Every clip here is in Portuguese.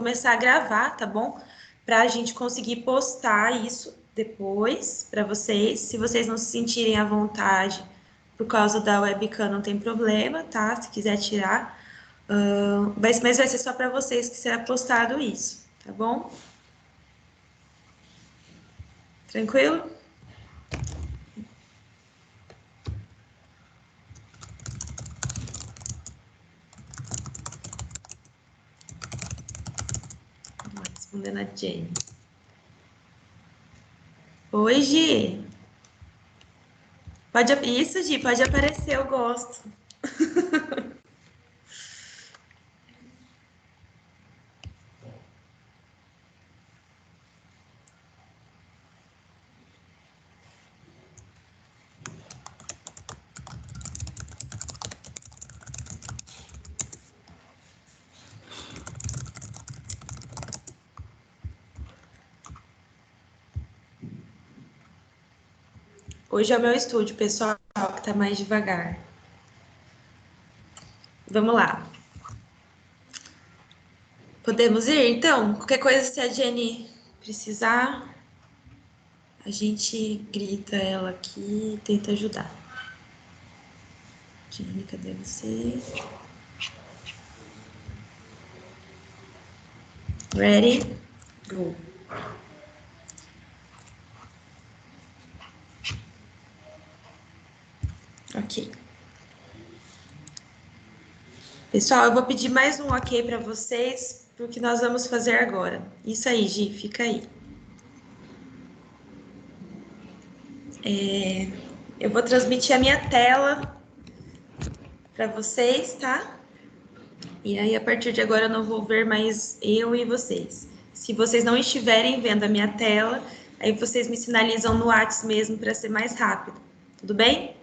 começar a gravar, tá bom? Para a gente conseguir postar isso depois para vocês. Se vocês não se sentirem à vontade por causa da webcam, não tem problema, tá? Se quiser tirar. Mas vai ser só para vocês que será postado isso, tá bom? Tranquilo? Vamos lá, respondendo a Jenny. Oi, Gi. Isso, Gi, pode aparecer, eu gosto. Hoje é o meu estúdio, pessoal, que tá mais devagar. Vamos lá. Podemos ir, então? Qualquer coisa, se a Jenny precisar, a gente grita ela aqui e tenta ajudar. Jenny, cadê você? Ready? Go. Ok. Pessoal, eu vou pedir mais um ok para vocês, pro que nós vamos fazer agora. Isso aí, Gi, fica aí. Eu vou transmitir a minha tela para vocês, tá? E aí, a partir de agora, eu não vou ver mais eu e vocês. Se vocês não estiverem vendo a minha tela, aí vocês me sinalizam no WhatsApp mesmo para ser mais rápido. Tudo bem?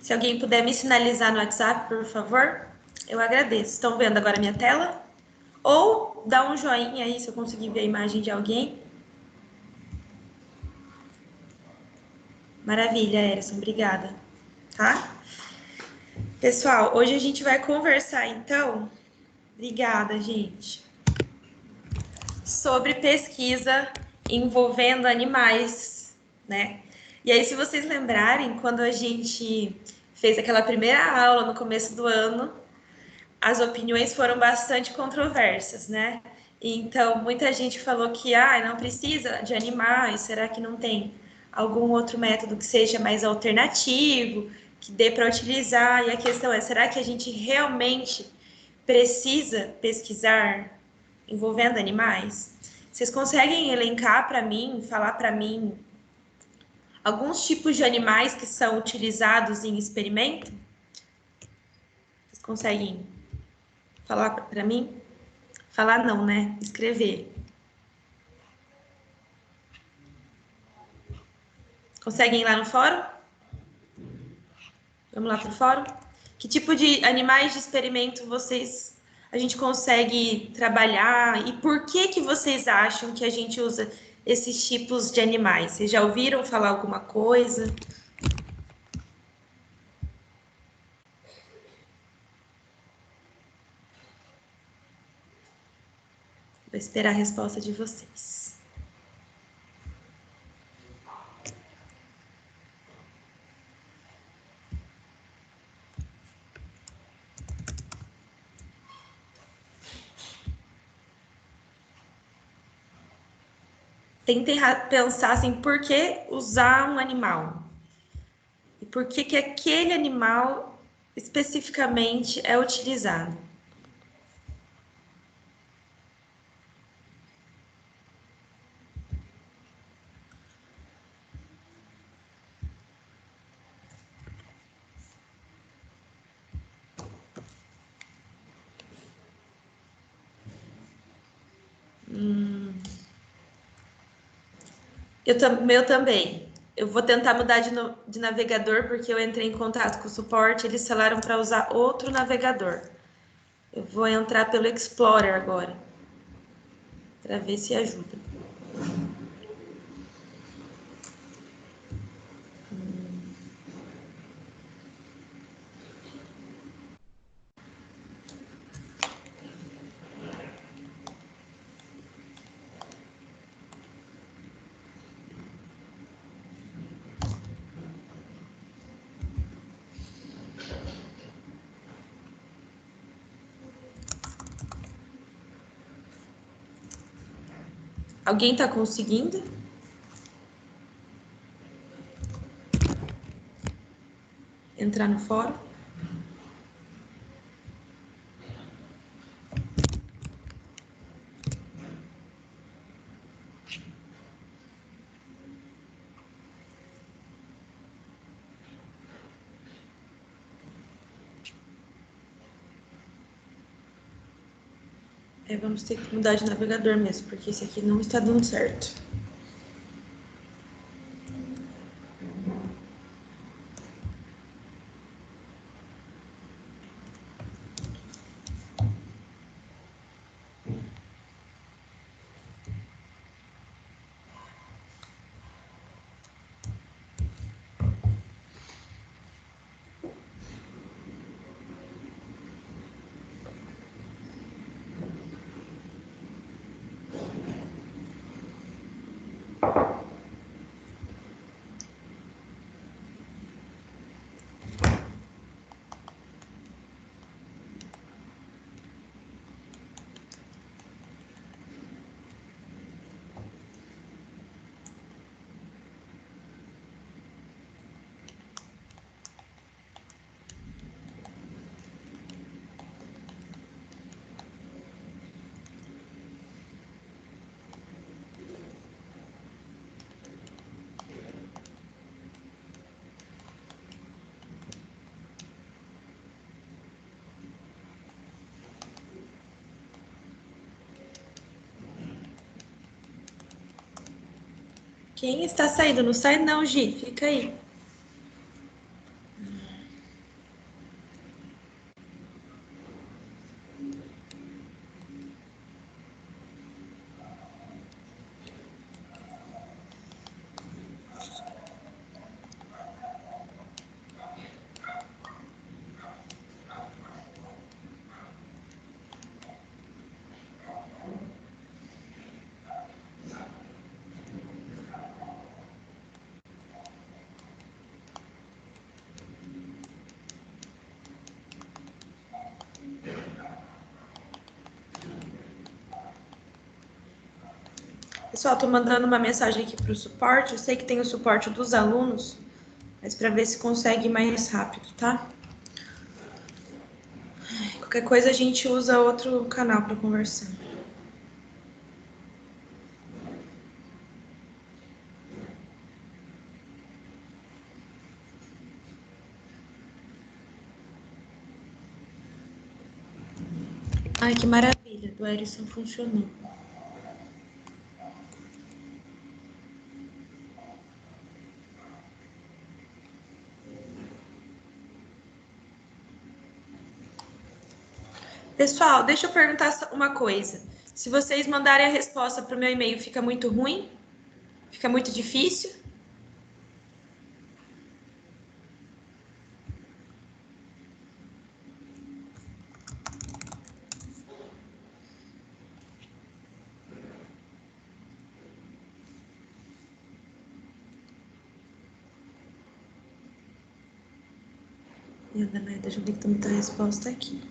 Se alguém puder me sinalizar no WhatsApp, por favor, eu agradeço. Estão vendo agora a minha tela? Ou dá um joinha aí se eu conseguir ver a imagem de alguém. Maravilha, Erison, obrigada. Tá? Pessoal, hoje a gente vai conversar então. Obrigada, gente. Sobre pesquisa envolvendo animais, né? E aí, se vocês lembrarem, quando a gente fez aquela primeira aula no começo do ano, as opiniões foram bastante controversas, né? Então, muita gente falou que não precisa de animais, será que não tem algum outro método que seja mais alternativo, que dê para utilizar? E a questão é, será que a gente realmente precisa pesquisar envolvendo animais? Vocês conseguem elencar para mim, falar para mim alguns tipos de animais que são utilizados em experimento? Vocês conseguem falar para mim? Falar não, né? Escrever. Conseguem ir lá no fórum? Vamos lá para o fórum? Que tipo de animais de experimento a gente consegue trabalhar e por que vocês acham que a gente usa esses tipos de animais? Vocês já ouviram falar alguma coisa? Vou esperar a resposta de vocês. Tentem pensar assim, por que usar um animal? E por que aquele animal especificamente é utilizado? Meu também. Eu vou tentar mudar de navegador, porque eu entrei em contato com o suporte, eles falaram para usar outro navegador. Eu vou entrar pelo Explorer agora. para ver se ajuda. Alguém está conseguindo? Entrar no fórum? Vamos ter que mudar de navegador mesmo, porque esse aqui não está dando certo. Quem está saindo? Não sai não, Gi. Fica aí. Pessoal, estou mandando uma mensagem aqui para o suporte. Eu sei que tem o suporte dos alunos, mas para ver se consegue ir mais rápido, tá? Qualquer coisa a gente usa outro canal para conversar. Ai, que maravilha, do Erison funcionou. Pessoal, deixa eu perguntar uma coisa. Se vocês mandarem a resposta para o meu e-mail, fica muito ruim? Fica muito difícil? E a Danaida já tem que muita resposta aqui.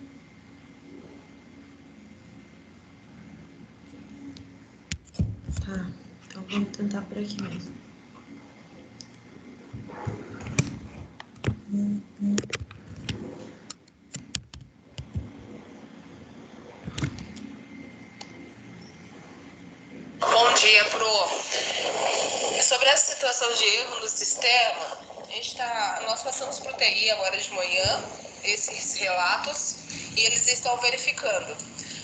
Tá, então vamos tentar por aqui mesmo. Bom dia, Pro. Sobre essa situação de erro no sistema, nós passamos para o TI agora de manhã esses relatos e eles estão verificando.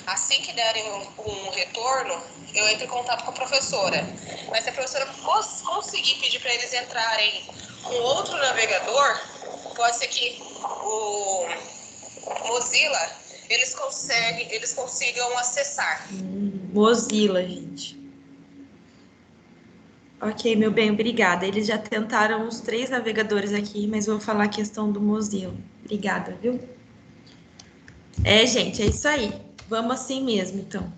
Assim que derem um retorno, eu entro em contato com a professora. Mas se a professora conseguir pedir para eles entrarem com outro navegador, pode ser que o Mozilla eles consigam acessar. Mozilla, gente. Ok, meu bem, obrigada. Eles já tentaram os 3 navegadores aqui, mas vou falar a questão do Mozilla. Obrigada, viu? Gente, é isso aí. Vamos assim mesmo, então.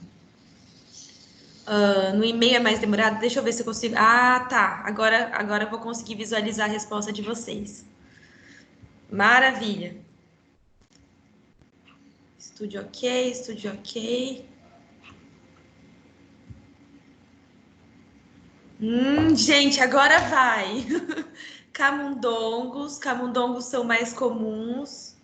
No e-mail é mais demorado? Deixa eu ver se eu consigo. Ah, tá. Agora eu vou conseguir visualizar a resposta de vocês. Maravilha. Estúdio ok, estúdio ok. Gente, agora vai. Camundongos são mais comuns.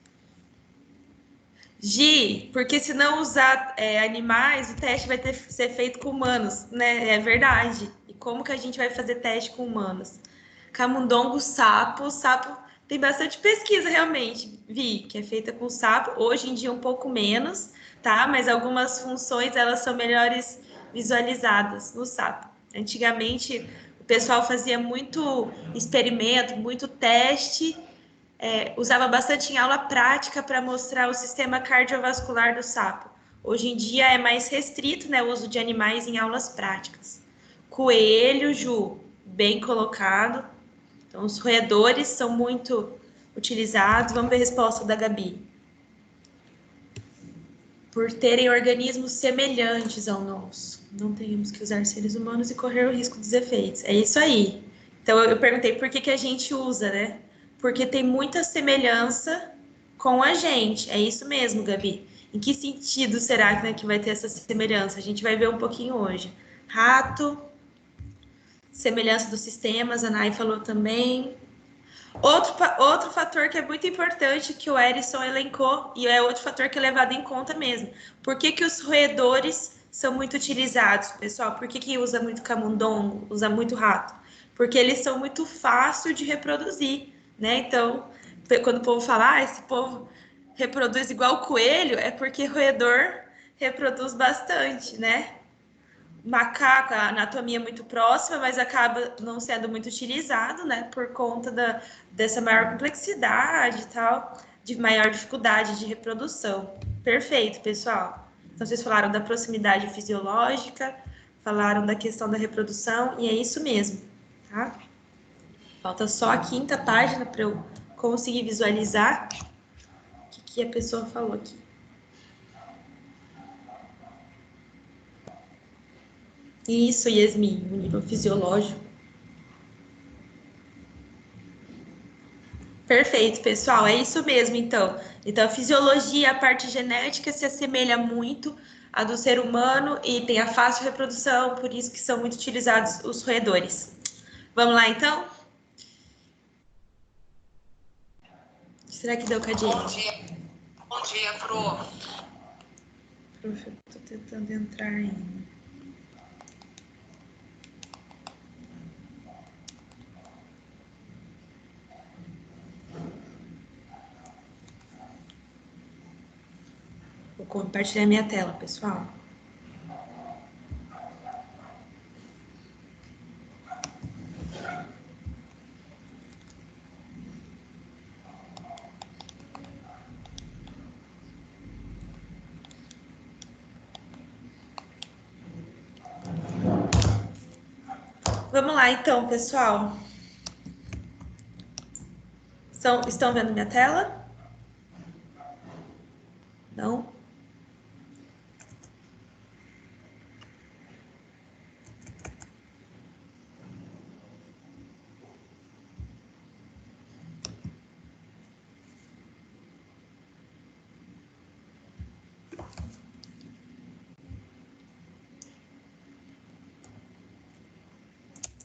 Gi, porque se não usar animais, o teste vai ser feito com humanos, né? É verdade. E como que a gente vai fazer teste com humanos? Camundongo, sapo tem bastante pesquisa realmente, vi, que é feita com sapo. Hoje em dia um pouco menos, tá? Mas algumas funções elas são melhores visualizadas no sapo. Antigamente o pessoal fazia muito experimento, muito teste, usava bastante em aula prática para mostrar o sistema cardiovascular do sapo. Hoje em dia é mais restrito, né, o uso de animais em aulas práticas. Coelho, Ju, bem colocado. Então, os roedores são muito utilizados. Vamos ver a resposta da Gabi. Por terem organismos semelhantes ao nosso. Não temos que usar seres humanos e correr o risco dos efeitos. É isso aí. Então, eu perguntei por que a gente usa, né? Porque tem muita semelhança com a gente. É isso mesmo, Gabi. Em que sentido será que vai ter essa semelhança? A gente vai ver um pouquinho hoje. Rato, semelhança dos sistemas, a Nai falou também. Outro fator que é muito importante que o Erison elencou, e é outro fator que é levado em conta mesmo. Por que os roedores são muito utilizados, pessoal? Por que usa muito camundongo, usa muito rato? Porque eles são muito fáceis de reproduzir, né? Então, quando o povo fala, esse povo reproduz igual coelho, é porque roedor reproduz bastante, né? Macaco, a anatomia é muito próxima, mas acaba não sendo muito utilizado, né? Por conta dessa maior complexidade e tal, de maior dificuldade de reprodução. Perfeito, pessoal. Então, vocês falaram da proximidade fisiológica, falaram da questão da reprodução, e é isso mesmo, tá? Falta só a 5ª página para eu conseguir visualizar o que a pessoa falou aqui. Isso, Yasmin, o nível fisiológico. Perfeito, pessoal, é isso mesmo, então. Então, a fisiologia, a parte genética se assemelha muito à do ser humano e tem a fácil reprodução, por isso que são muito utilizados os roedores. Vamos lá, então? Será que deu cadinho? Bom dia, Pro. Prof, eu tô tentando entrar ainda. Vou compartilhar minha tela, pessoal. Vamos lá, então, pessoal. Estão vendo minha tela? Não?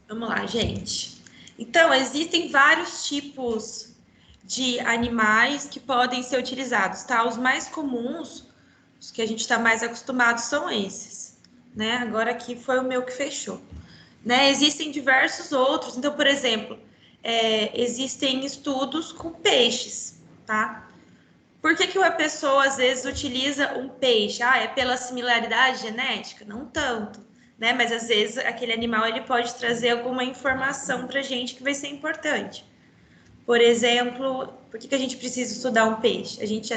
Vamos lá, gente. Então, existem vários tipos de animais que podem ser utilizados, tá? Os mais comuns, os que a gente está mais acostumado são esses, né? Agora aqui foi o meu que fechou, né? Existem diversos outros. Então, por exemplo, existem estudos com peixes, tá? Por que uma pessoa às vezes utiliza um peixe? É pela similaridade genética? Não tanto, né? Mas às vezes aquele animal ele pode trazer alguma informação para a gente que vai ser importante. Por exemplo, por que a gente precisa estudar um peixe? A gente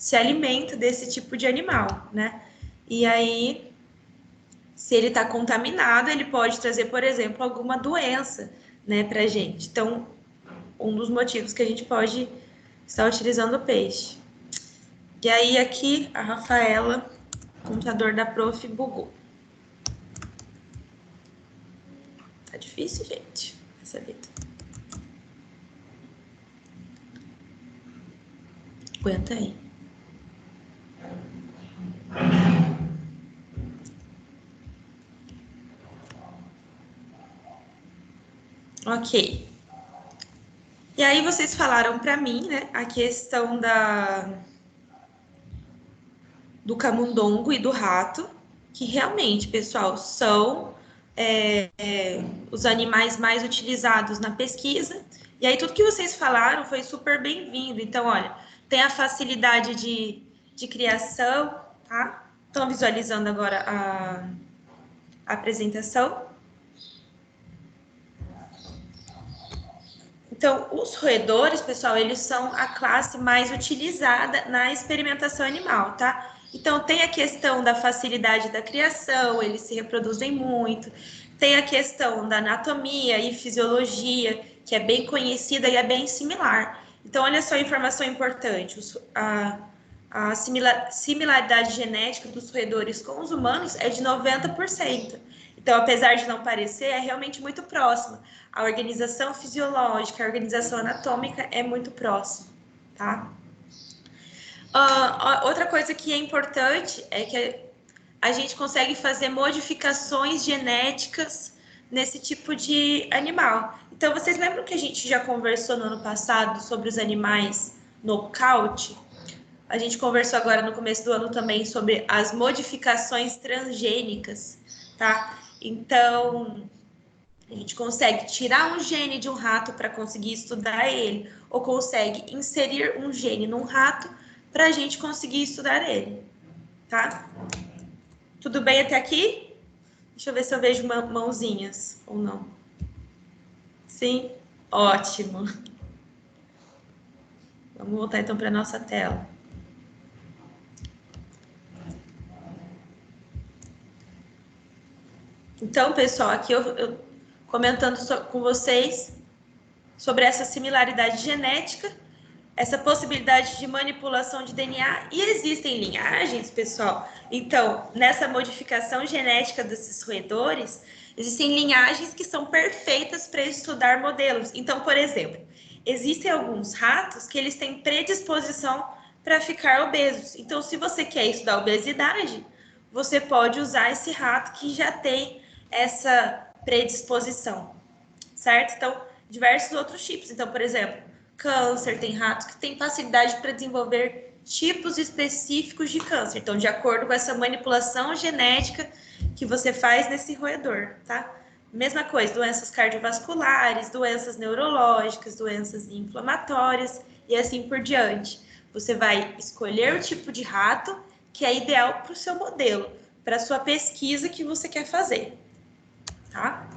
se alimenta desse tipo de animal, né? E aí, se ele está contaminado, ele pode trazer, por exemplo, alguma doença, né, para a gente. Então, um dos motivos que a gente pode estar utilizando o peixe. E aí, aqui, a Rafaela, computador da prof, bugou. Tá difícil, gente, essa vida. Aguenta aí. Ok. E aí vocês falaram para mim, né, a questão do camundongo e do rato, que realmente, pessoal, são os animais mais utilizados na pesquisa. E aí tudo que vocês falaram foi super bem-vindo. Então, olha, tem a facilidade de criação, tá? Estão visualizando agora a apresentação? Então, os roedores, pessoal, eles são a classe mais utilizada na experimentação animal, tá? Então, tem a questão da facilidade da criação, eles se reproduzem muito, tem a questão da anatomia e fisiologia, que é bem conhecida e é bem similar. Então, olha só a informação importante: a similaridade genética dos roedores com os humanos é de 90%. Então, apesar de não parecer, é realmente muito próxima. A organização fisiológica, a organização anatômica é muito próxima, tá? Outra coisa que é importante é que a gente consegue fazer modificações genéticas nesse tipo de animal. Então, vocês lembram que a gente já conversou no ano passado sobre os animais nocaute? A gente conversou agora no começo do ano também sobre as modificações transgênicas, tá? Então, a gente consegue tirar um gene de um rato para conseguir estudar ele, ou consegue inserir um gene num rato para a gente conseguir estudar ele, tá? Tudo bem até aqui? Deixa eu ver se eu vejo mãozinhas ou não. Sim? Ótimo. Vamos voltar então para a nossa tela. Então, pessoal, aqui eu comentando com vocês sobre essa similaridade genética, essa possibilidade de manipulação de DNA, e existem linhagens, pessoal. Então, nessa modificação genética desses roedores, existem linhagens que são perfeitas para estudar modelos. Então, por exemplo, existem alguns ratos que eles têm predisposição para ficar obesos. Então, se você quer estudar obesidade, você pode usar esse rato que já tem essa predisposição, certo? Então, diversos outros tipos. Então, por exemplo, câncer, tem ratos que têm facilidade para desenvolver tipos específicos de câncer. Então, de acordo com essa manipulação genética que você faz nesse roedor, tá? Mesma coisa, doenças cardiovasculares, doenças neurológicas, doenças inflamatórias e assim por diante. Você vai escolher o tipo de rato que é ideal para o seu modelo, para a sua pesquisa que você quer fazer, tá?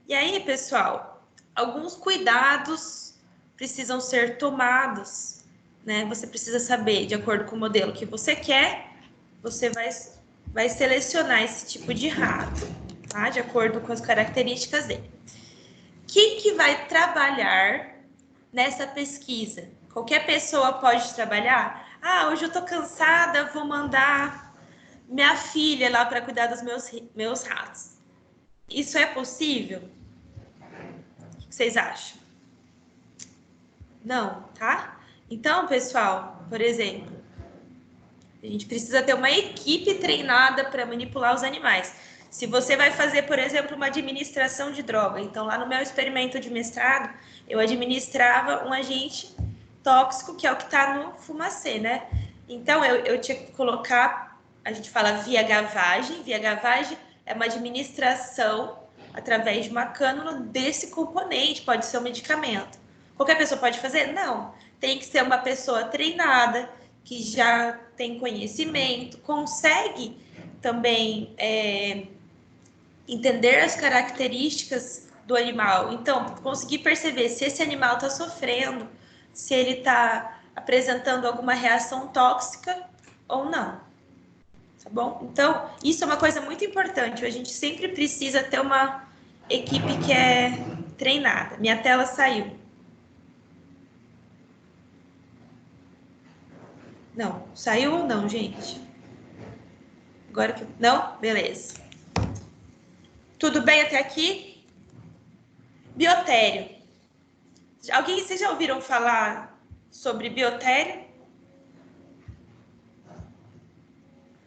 E aí, pessoal, alguns cuidados precisam ser tomados, né? Você precisa saber, de acordo com o modelo que você quer, você vai selecionar esse tipo de rato, tá? De acordo com as características dele. Quem que vai trabalhar nessa pesquisa? Qualquer pessoa pode trabalhar? Ah, hoje eu tô cansada, vou mandar minha filha lá para cuidar dos meus ratos. Isso é possível? O que vocês acham? Não, tá? Então, pessoal, por exemplo, a gente precisa ter uma equipe treinada para manipular os animais. Se você vai fazer, por exemplo, uma administração de droga, então lá no meu experimento de mestrado, eu administrava um agente tóxico, que é o que está no fumacê, né? Então, eu tinha que colocar, a gente fala via gavagem é uma administração através de uma cânula desse componente, pode ser um medicamento. Qualquer pessoa pode fazer? Não. Tem que ser uma pessoa treinada, que já tem conhecimento, consegue também entender as características do animal. Então, conseguir perceber se esse animal está sofrendo se ele está apresentando alguma reação tóxica ou não. Tá bom? Então, isso é uma coisa muito importante. A gente sempre precisa ter uma equipe que é treinada. Minha tela saiu. Não, saiu ou não, gente? Agora que... Não? Beleza. Tudo bem até aqui? Biotério. Vocês já ouviram falar sobre biotério?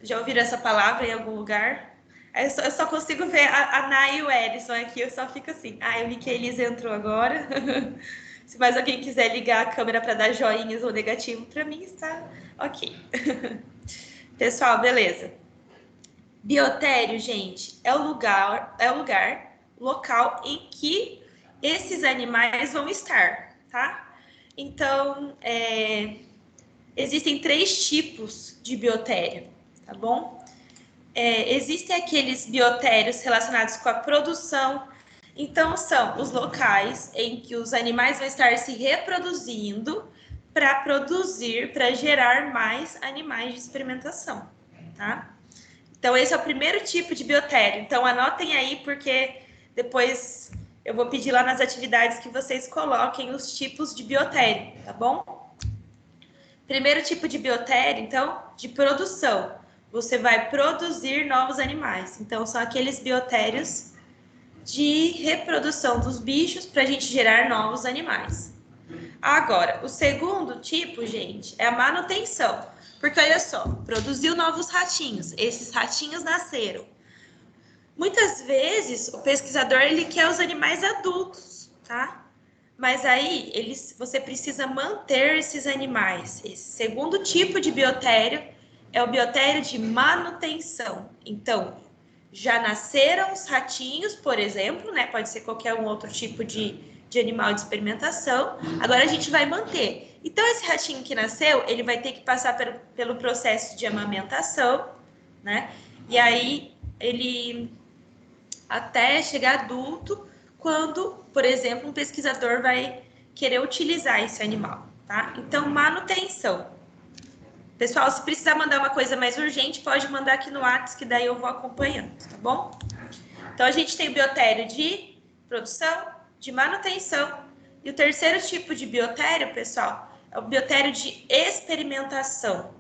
Já ouviram essa palavra em algum lugar? Eu só consigo ver a Nay e o Ellison aqui, eu só fico assim. Eu vi que a Elisa entrou agora. Se mais alguém quiser ligar a câmera para dar joinhas ou negativo, para mim está ok. Pessoal, beleza. Biotério, gente, é o local em que esses animais vão estar, tá? Então, existem 3 tipos de biotério, tá bom? Existem aqueles biotérios relacionados com a produção. Então, são os locais em que os animais vão estar se reproduzindo para gerar mais animais de experimentação, tá? Então, esse é o primeiro tipo de biotério. Então, anotem aí, porque depois eu vou pedir lá nas atividades que vocês coloquem os tipos de biotério, tá bom? Primeiro tipo de biotério, então, de produção. Você vai produzir novos animais. Então, são aqueles biotérios de reprodução dos bichos para a gente gerar novos animais. Agora, o segundo tipo, gente, é a manutenção. Porque, olha só, produziu novos ratinhos. Esses ratinhos nasceram. Muitas vezes, o pesquisador, ele quer os animais adultos, tá? Mas aí, você precisa manter esses animais. Esse segundo tipo de biotério é o biotério de manutenção. Então, já nasceram os ratinhos, por exemplo, né? Pode ser qualquer um outro tipo de animal de experimentação. Agora a gente vai manter. Então, esse ratinho que nasceu, ele vai ter que passar pelo processo de amamentação, né? E aí, ele até chegar adulto, quando, por exemplo, um pesquisador vai querer utilizar esse animal, tá? Então, manutenção. Pessoal, se precisar mandar uma coisa mais urgente, pode mandar aqui no WhatsApp, que daí eu vou acompanhando, tá bom? Então, a gente tem o biotério de produção, de manutenção. E o terceiro tipo de biotério, pessoal, é o biotério de experimentação.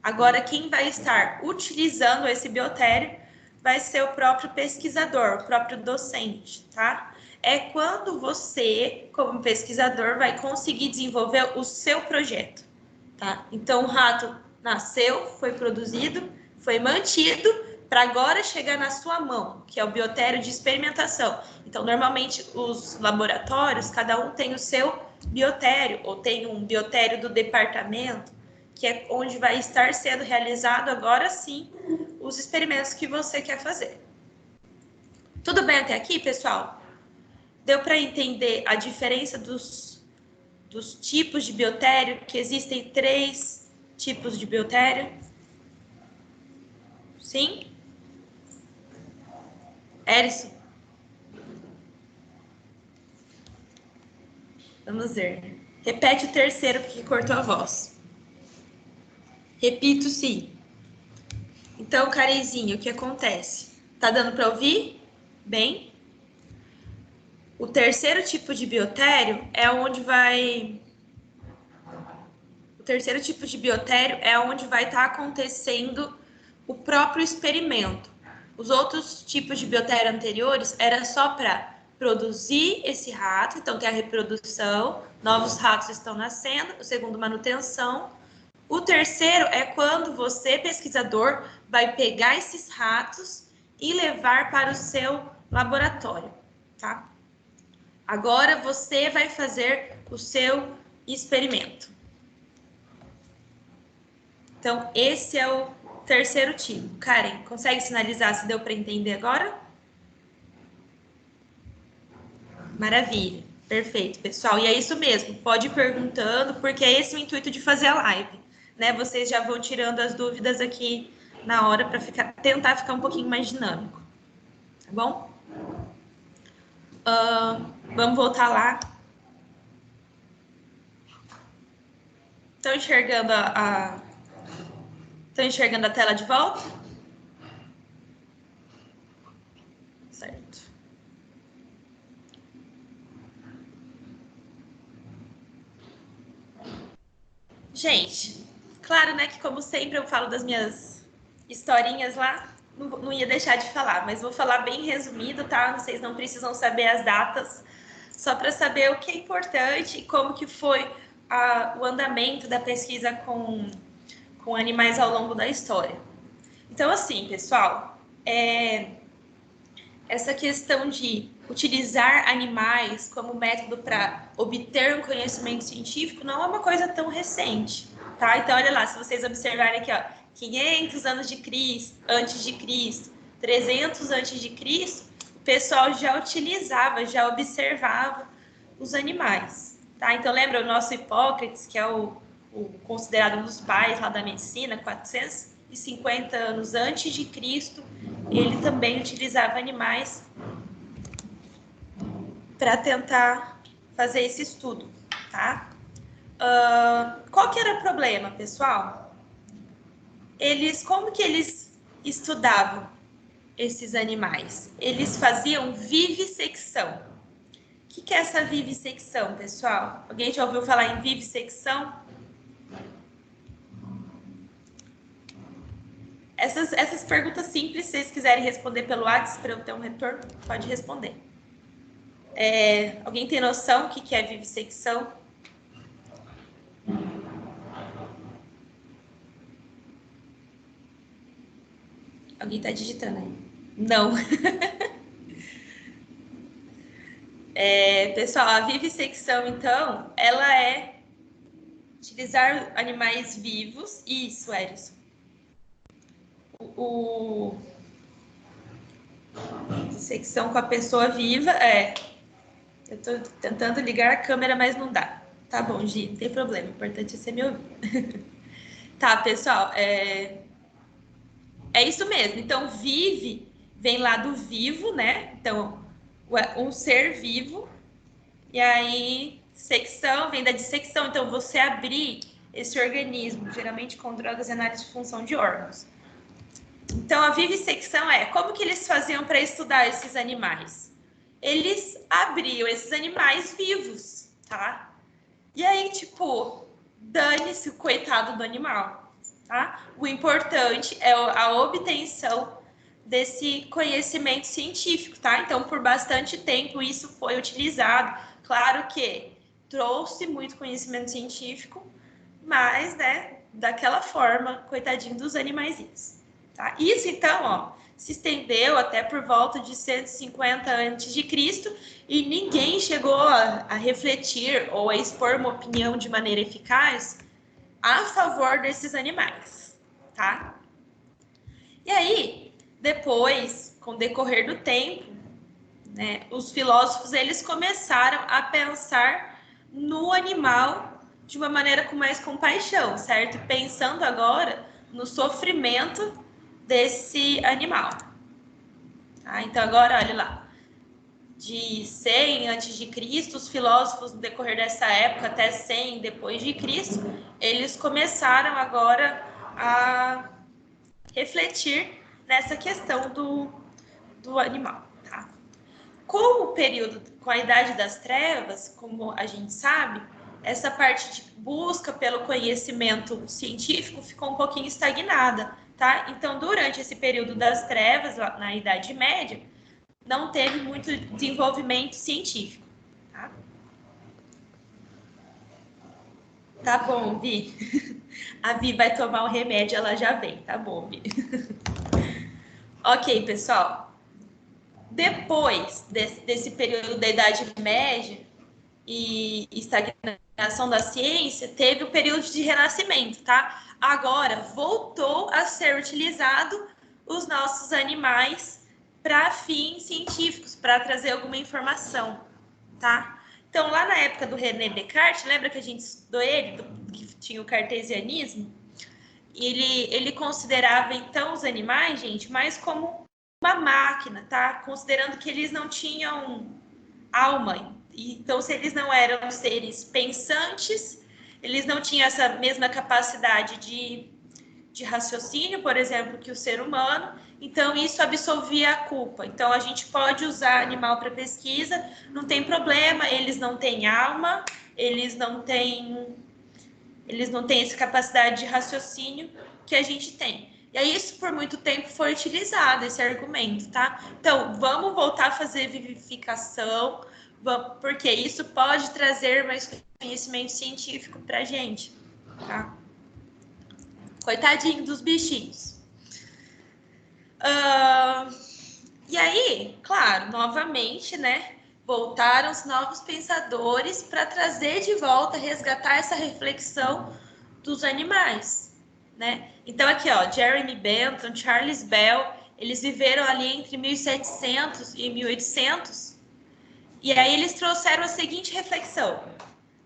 Agora, quem vai estar utilizando esse biotério vai ser o próprio pesquisador, o próprio docente, tá? É quando você, como pesquisador, vai conseguir desenvolver o seu projeto, tá? Então, o rato nasceu, foi produzido, foi mantido, para agora chegar na sua mão, que é o biotério de experimentação. Então, normalmente, os laboratórios, cada um tem o seu biotério, ou tem um biotério do departamento, que é onde vai estar sendo realizado agora sim os experimentos que você quer fazer. Tudo bem até aqui, pessoal? Deu para entender a diferença dos tipos de biotério, que existem 3 tipos de biotério? Sim? Érico? Vamos ver. Repete o terceiro, porque cortou a voz. Repito, sim. Então, Carizinho, o que acontece? Tá dando para ouvir? Bem? O terceiro tipo de biotério é onde vai... O terceiro tipo de biotério é onde vai estar acontecendo o próprio experimento. Os outros tipos de biotério anteriores era só para produzir esse rato, então tem a reprodução, novos ratos estão nascendo, o segundo, manutenção. O terceiro é quando você, pesquisador, vai pegar esses ratos e levar para o seu laboratório, tá? Agora você vai fazer o seu experimento. Então, esse é o terceiro tipo. Karen, consegue sinalizar se deu para entender agora? Maravilha, perfeito, pessoal. E é isso mesmo, pode ir perguntando, porque é esse o intuito de fazer a live, né? Vocês já vão tirando as dúvidas aqui na hora para tentar ficar um pouquinho mais dinâmico, tá bom? Vamos voltar lá. Estão enxergando Estão enxergando a tela de volta? Certo. Gente, claro, né, que como sempre eu falo das minhas historinhas lá, não ia deixar de falar, mas vou falar bem resumido, tá? Vocês não precisam saber as datas, só para saber o que é importante e como que foi o andamento da pesquisa com animais ao longo da história. Então, assim, pessoal, essa questão de utilizar animais como método para obter um conhecimento científico não é uma coisa tão recente, tá? Então, olha lá, se vocês observarem aqui, ó, 500 anos de Cristo, antes de Cristo, 300 antes de Cristo, o pessoal já utilizava, já observava os animais, tá? Então, lembra o nosso Hipócrates, que é o considerado um dos pais lá da medicina, 450 anos antes de Cristo, ele também utilizava animais para tentar fazer esse estudo, tá? Qual que era o problema, pessoal? Como que eles estudavam esses animais? Eles faziam vivissecção. O que é essa vivissecção, pessoal? Alguém já ouviu falar em vivissecção? Essas perguntas simples, se vocês quiserem responder pelo WhatsApp para eu ter um retorno, pode responder. Alguém tem noção do que é vivissecção? Alguém está digitando aí? Não. Pessoal, a vivissecção, então, ela é utilizar animais vivos. Isso, Eris. Secção com a pessoa viva eu estou tentando ligar a câmera, mas não dá. Tá bom, Gi, não tem problema. O importante é você me ouvir. Tá, pessoal, é isso mesmo. Então, vive vem lá do vivo, né? Então, um ser vivo. E aí, secção vem da dissecção. Então, você abrir esse organismo, geralmente com drogas e análise de função de órgãos. Então, a vivissecção como que eles faziam para estudar esses animais? Eles abriam esses animais vivos, tá? E aí, tipo, dane-se o coitado do animal, tá? O importante é a obtenção desse conhecimento científico, tá? Então, por bastante tempo, isso foi utilizado. Claro que trouxe muito conhecimento científico, mas, né, daquela forma, coitadinho dos animaizinhos. Tá? Isso, então, ó, se estendeu até por volta de 150 a.C. e ninguém chegou a refletir ou a expor uma opinião de maneira eficaz a favor desses animais, tá? E aí, depois, com o decorrer do tempo, né, os filósofos eles começaram a pensar no animal de uma maneira com mais compaixão, certo? Pensando agora no sofrimento desse animal. Tá? Então, agora, olha lá. De 100 a.C., os filósofos, no decorrer dessa época, até 100 depois de Cristo, eles começaram agora a refletir nessa questão do animal. Tá? Com o período, com a Idade das Trevas, como a gente sabe, essa parte de busca pelo conhecimento científico ficou um pouquinho estagnada, tá? Então, durante esse período das trevas, na Idade Média, não teve muito desenvolvimento científico, tá? Tá bom, Vi. A Vi vai tomar um remédio, ela já vem, tá bom, Vi. Ok, pessoal. Depois desse período da Idade Média e estagnação da ciência, teve o período de renascimento, tá? Agora voltou a ser utilizado os nossos animais para fins científicos, para trazer alguma informação, tá? Então, lá na época do René Descartes, lembra que a gente estudou ele, que tinha o cartesianismo? Ele considerava, então, os animais, gente, mais como uma máquina, tá? Considerando que eles não tinham alma. Então, se eles não eram seres pensantes, eles não tinham essa mesma capacidade de raciocínio, por exemplo, que o ser humano, então isso absolvia a culpa. Então a gente pode usar animal para pesquisa, não tem problema, eles não têm alma, eles não têm essa capacidade de raciocínio que a gente tem. E aí isso por muito tempo foi utilizado, esse argumento, tá? Então, vamos voltar a fazer vivificação, porque isso pode trazer mais conhecimento científico pra gente, tá? Coitadinho dos bichinhos. E aí, claro, novamente, né? Voltaram os novos pensadores para trazer de volta, resgatar essa reflexão dos animais, né? Então aqui, ó, Jeremy Bentham, Charles Bell, eles viveram ali entre 1700 e 1800, e aí eles trouxeram a seguinte reflexão: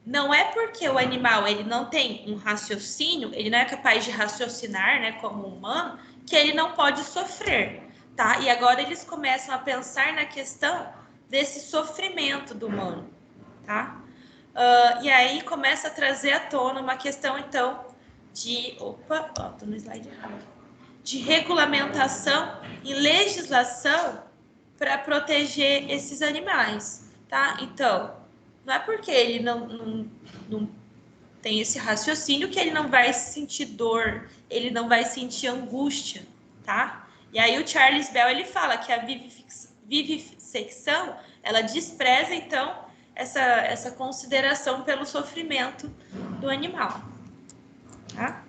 não é porque o animal ele não tem um raciocínio, ele não é capaz de raciocinar, né, como um humano, que ele não pode sofrer, tá? E agora eles começam a pensar na questão desse sofrimento do humano, tá? E aí começa a trazer à tona uma questão, então, tô no slide errado. De regulamentação e legislação para proteger esses animais, tá? Então, não é porque ele não tem esse raciocínio que ele não vai sentir dor, ele não vai sentir angústia, tá? E aí o Charles Bell, ele fala que a vivisecção, ela despreza, então, essa consideração pelo sofrimento do animal, tá?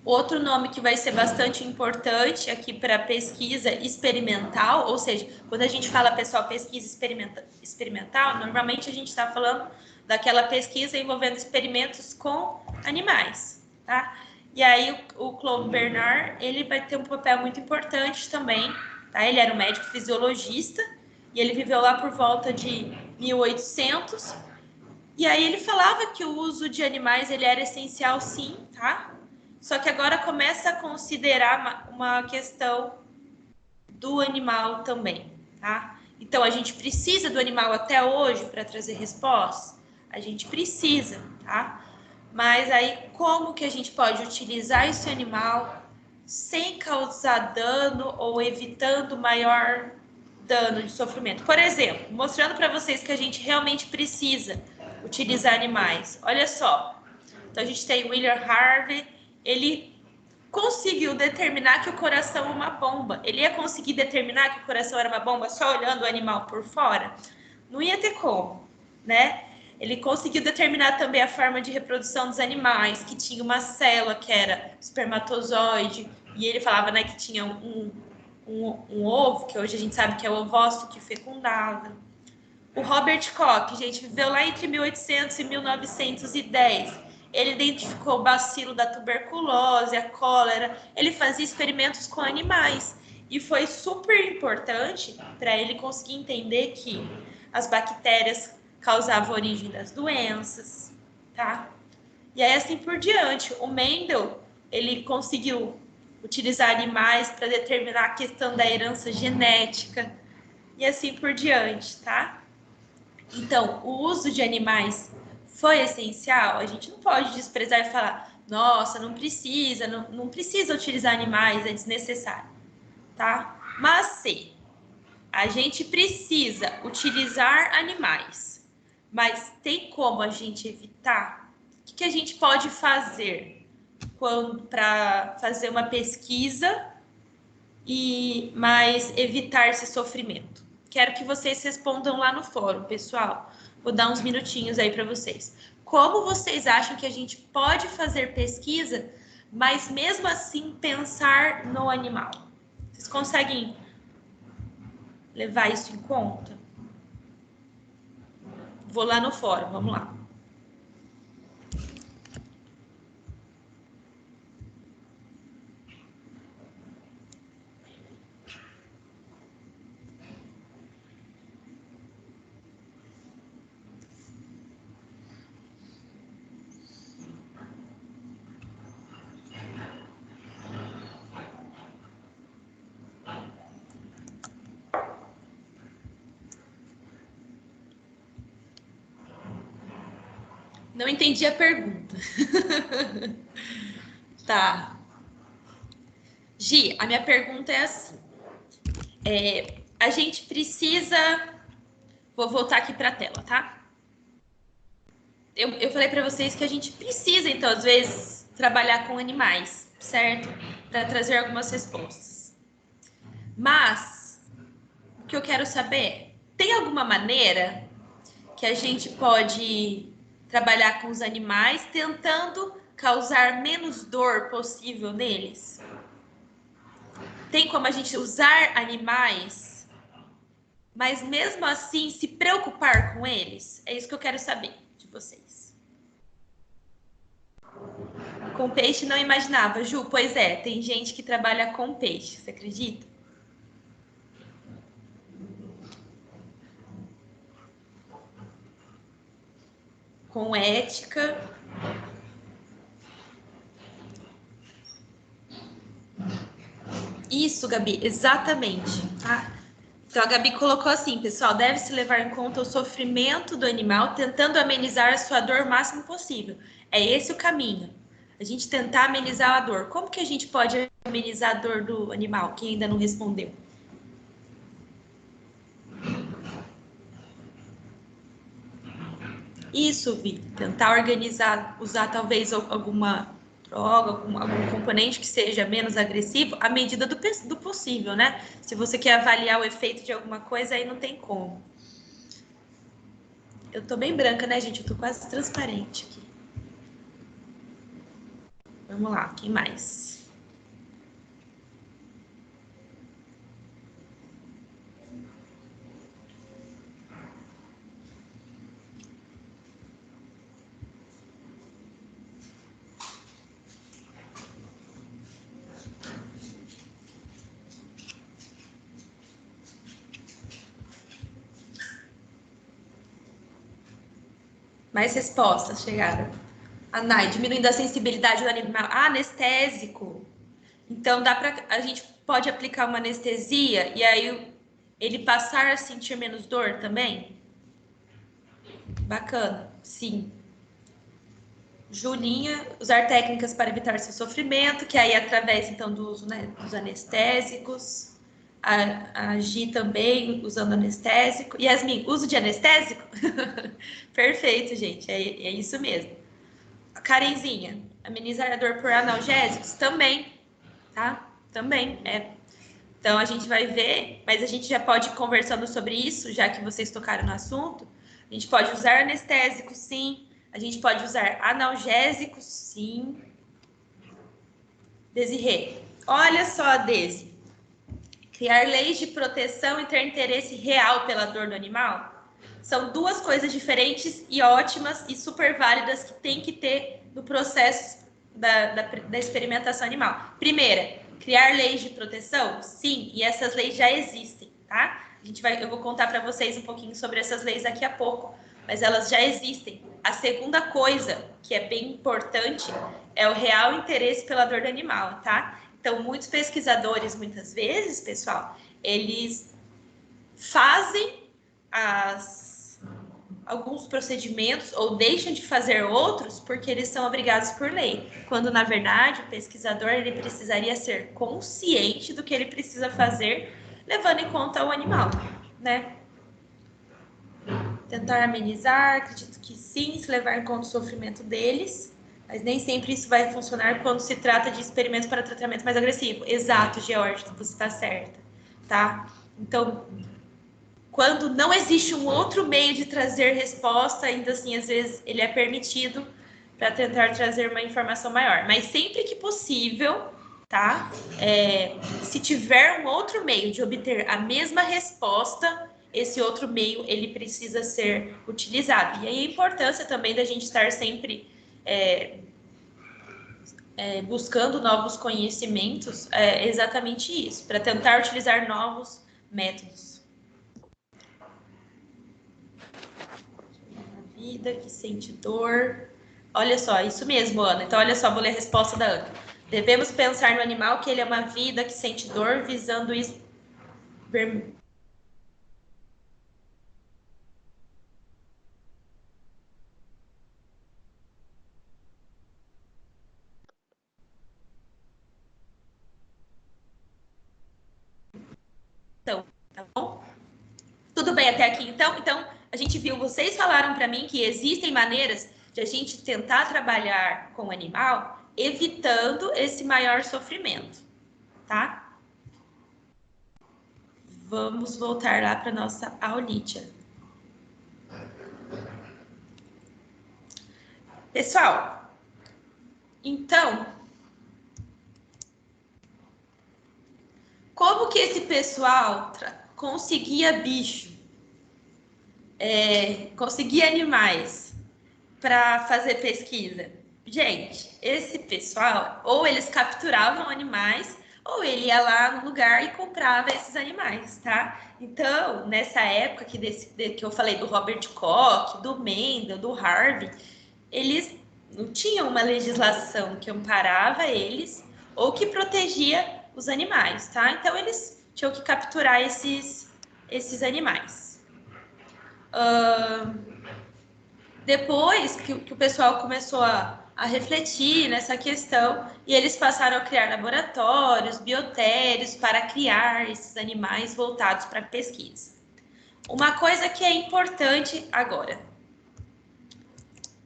Outro nome que vai ser bastante importante aqui para pesquisa experimental, ou seja, quando a gente fala, pessoal, pesquisa experimental, normalmente a gente está falando daquela pesquisa envolvendo experimentos com animais, tá? E aí o Claude Bernard, ele vai ter um papel muito importante também, tá? Ele era um médico fisiologista e ele viveu lá por volta de 1800. E aí ele falava que o uso de animais ele era essencial, sim, tá? Só que agora começa a considerar uma questão do animal também, tá? Então a gente precisa do animal até hoje para trazer respostas? A gente precisa, tá? Mas aí como que a gente pode utilizar esse animal sem causar dano ou evitando maior dano de sofrimento? Por exemplo, mostrando para vocês que a gente realmente precisa utilizar animais. Olha só. Então a gente tem William Harvey, ele conseguiu determinar que o coração é uma bomba. Ele ia conseguir determinar que o coração era uma bomba só olhando o animal por fora? Não ia ter como, né? Ele conseguiu determinar também a forma de reprodução dos animais, que tinha uma célula que era espermatozoide, e ele falava, né, que tinha um ovo, que hoje a gente sabe que é o ovócito que fecundava. O Robert Koch, gente, viveu lá entre 1800 e 1910. Ele identificou o bacilo da tuberculose, a cólera. Ele fazia experimentos com animais. E foi super importante para ele conseguir entender que as bactérias causavam a origem das doenças, tá? E aí assim por diante. O Mendel, ele conseguiu utilizar animais para determinar a questão da herança genética e assim por diante, tá? Então, o uso de animais foi essencial? A gente não pode desprezar e falar, nossa, não precisa, não precisa utilizar animais, é desnecessário, tá? Mas se a gente precisa utilizar animais, mas tem como a gente evitar? O que a gente pode fazer para fazer uma pesquisa mas evitar esse sofrimento? Quero que vocês respondam lá no fórum, pessoal. Vou dar uns minutinhos aí para vocês. Como vocês acham que a gente pode fazer pesquisa, mas mesmo assim pensar no animal? Vocês conseguem levar isso em conta? Vou lá no fórum, vamos lá. Não entendi a pergunta. Tá. Gi, a minha pergunta é assim. A gente precisa... Vou voltar aqui para a tela, tá? Eu falei para vocês que a gente precisa, então, às vezes, trabalhar com animais, certo? Para trazer algumas respostas. Mas, o que eu quero saber é, tem alguma maneira que a gente pode trabalhar com os animais tentando causar menos dor possível neles? Tem como a gente usar animais, mas mesmo assim se preocupar com eles? É isso que eu quero saber de vocês. Com peixe não imaginava, Ju. Pois é, tem gente que trabalha com peixe, você acredita? Com ética. Isso, Gabi, exatamente. Tá? Então a Gabi colocou assim, pessoal, deve-se levar em conta o sofrimento do animal, tentando amenizar a sua dor o máximo possível. É esse o caminho. A gente tentar amenizar a dor. Como que a gente pode amenizar a dor do animal? Quem ainda não respondeu? Isso, Vi. Tentar organizar, usar talvez alguma droga, algum componente que seja menos agressivo, à medida do possível, né? Se você quer avaliar o efeito de alguma coisa, aí não tem como. Eu tô bem branca, né, gente? Eu tô quase transparente aqui. Vamos lá, quem mais? Mais respostas chegaram. A Nai, diminuindo a sensibilidade do animal. Ah, anestésico. Então dá para a gente pode aplicar uma anestesia e aí ele passar a sentir menos dor também? Bacana, sim. Julinha, usar técnicas para evitar seu sofrimento, que aí através então do uso, né, dos anestésicos. A Gi também usando anestésico. Yasmin, uso de anestésico? Perfeito, gente, é isso mesmo. A Karenzinha, amenizar a dor por analgésicos? Também, tá? Também, é. Então a gente vai ver, mas a gente já pode ir conversando sobre isso, já que vocês tocaram no assunto. A gente pode usar anestésicos, sim. A gente pode usar analgésicos, sim. Desirê, olha só, Desi. Criar leis de proteção e ter interesse real pela dor do animal são duas coisas diferentes e ótimas e super válidas que tem que ter no processo da experimentação animal. Primeira, criar leis de proteção? Sim, e essas leis já existem, tá? Eu vou contar para vocês um pouquinho sobre essas leis daqui a pouco, mas elas já existem. A segunda coisa, que é bem importante, é o real interesse pela dor do animal, tá? Então, muitos pesquisadores, muitas vezes, pessoal, eles fazem alguns procedimentos ou deixam de fazer outros porque eles são obrigados por lei, quando na verdade o pesquisador ele precisaria ser consciente do que ele precisa fazer, levando em conta o animal, né? Tentar amenizar, acredito que sim, se levar em conta o sofrimento deles, mas nem sempre isso vai funcionar quando se trata de experimentos para tratamento mais agressivo. Exato, George, você está certa, tá? Então, quando não existe um outro meio de trazer resposta, ainda assim, às vezes, ele é permitido para tentar trazer uma informação maior. Mas sempre que possível, tá? Se tiver um outro meio de obter a mesma resposta, esse outro meio, ele precisa ser utilizado. E aí a importância também da gente estar sempre buscando novos conhecimentos é exatamente isso, para tentar utilizar novos métodos. Vida que sente dor. Olha só, isso mesmo, Ana. Então, olha só, vou ler a resposta da Ana. Devemos pensar no animal que ele é uma vida que sente dor, visando isso. falei até aqui, então a gente viu, vocês falaram para mim que existem maneiras de a gente tentar trabalhar com o animal, evitando esse maior sofrimento, tá? Vamos voltar lá para nossa aulinha. Pessoal, então, como que esse pessoal conseguia bicho, conseguia animais para fazer pesquisa? Gente, esse pessoal, ou eles capturavam animais, ou ele ia lá no lugar e comprava esses animais, tá? Então, nessa época que eu falei do Robert Koch, do Mendel, do Harvey, eles não tinham uma legislação que amparava eles ou que protegia os animais, tá? Então, eles tinham que capturar esses animais. Depois que o pessoal começou a refletir nessa questão e eles passaram a criar laboratórios, biotérios para criar esses animais voltados para pesquisa. Uma coisa que é importante agora,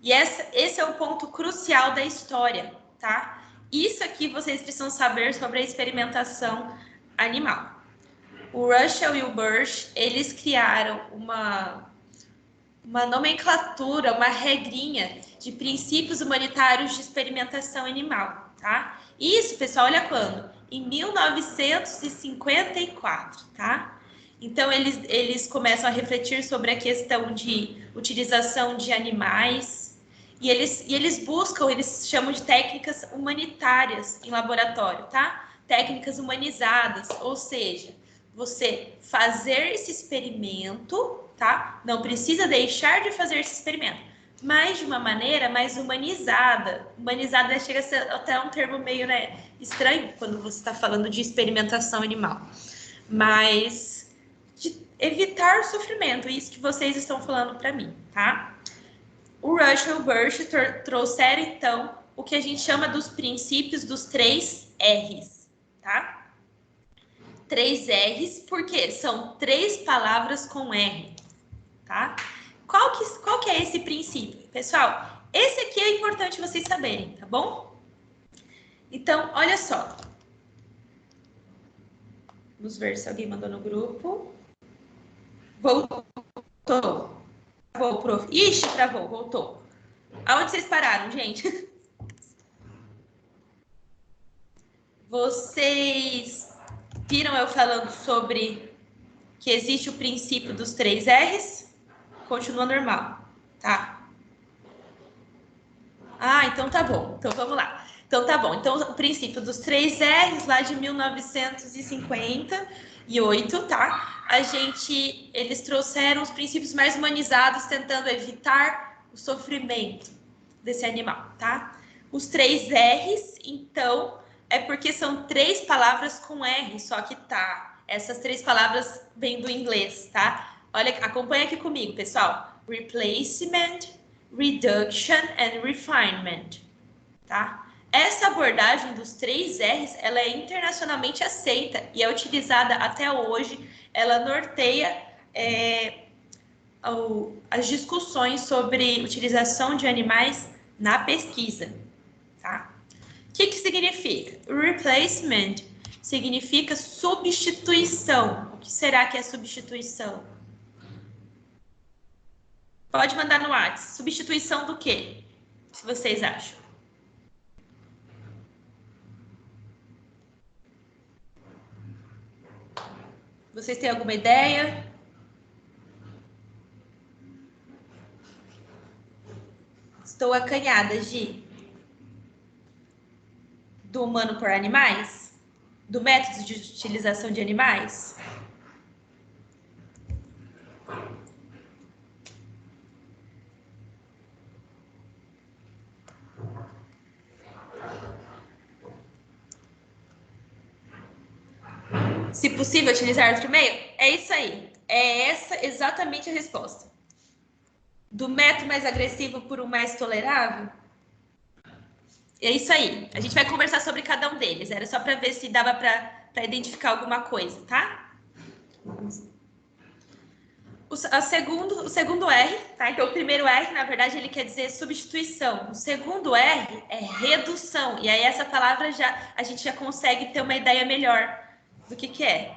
e esse é o ponto crucial da história, tá? Isso aqui vocês precisam saber sobre a experimentação animal. O Russell e o Birch, eles criaram uma nomenclatura, uma regrinha de princípios humanitários de experimentação animal, tá? Isso, pessoal, olha quando? Em 1954, tá? Então, eles começam a refletir sobre a questão de utilização de animais e eles buscam, eles chamam de técnicas humanitárias em laboratório, tá? Técnicas humanizadas, ou seja, você fazer esse experimento, tá? Não precisa deixar de fazer esse experimento, mas de uma maneira mais humanizada. Humanizada chega a ser até um termo meio, né, estranho quando você está falando de experimentação animal. Mas de evitar sofrimento, isso que vocês estão falando para mim, tá? O Russell e o Birch trouxeram, então, o que a gente chama dos princípios dos 3 R's, tá? 3 R's, porque são 3 palavras com R, tá? Qual que é esse princípio? Pessoal, esse aqui é importante vocês saberem, tá bom? Então, olha só. Vamos ver se alguém mandou no grupo. Voltou. Travou, prof. Ixi, travou, voltou. Aonde vocês pararam, gente? Vocês viram eu falando sobre que existe o princípio dos 3 R's? Continua normal, tá? Ah, então tá bom. Então vamos lá. Então tá bom. Então o princípio dos 3 R's lá de 1958, tá? Eles trouxeram os princípios mais humanizados, tentando evitar o sofrimento desse animal, tá? Os 3 R's, então, é porque são 3 palavras com R, só que tá. Essas 3 palavras vêm do inglês, tá? Olha, acompanha aqui comigo, pessoal. Replacement, reduction and refinement, tá? Essa abordagem dos 3 R's, ela é internacionalmente aceita e é utilizada até hoje. Ela norteia as discussões sobre utilização de animais na pesquisa, tá? O que significa? Replacement significa substituição. O que será que é substituição? Pode mandar no WhatsApp. Substituição do quê? Se vocês acham. Vocês têm alguma ideia? Estou acanhada, Gi. Do humano por animais? Do método de utilização de animais? Se possível, utilizar outro meio? É isso aí. É essa exatamente a resposta. Do método mais agressivo por um mais tolerável? É isso aí. A gente vai conversar sobre cada um deles. Era só para ver se dava para identificar alguma coisa, tá? o segundo R, tá? Então, o primeiro R, na verdade, ele quer dizer substituição. O segundo R é redução. E aí, essa palavra a gente já consegue ter uma ideia melhor do que é.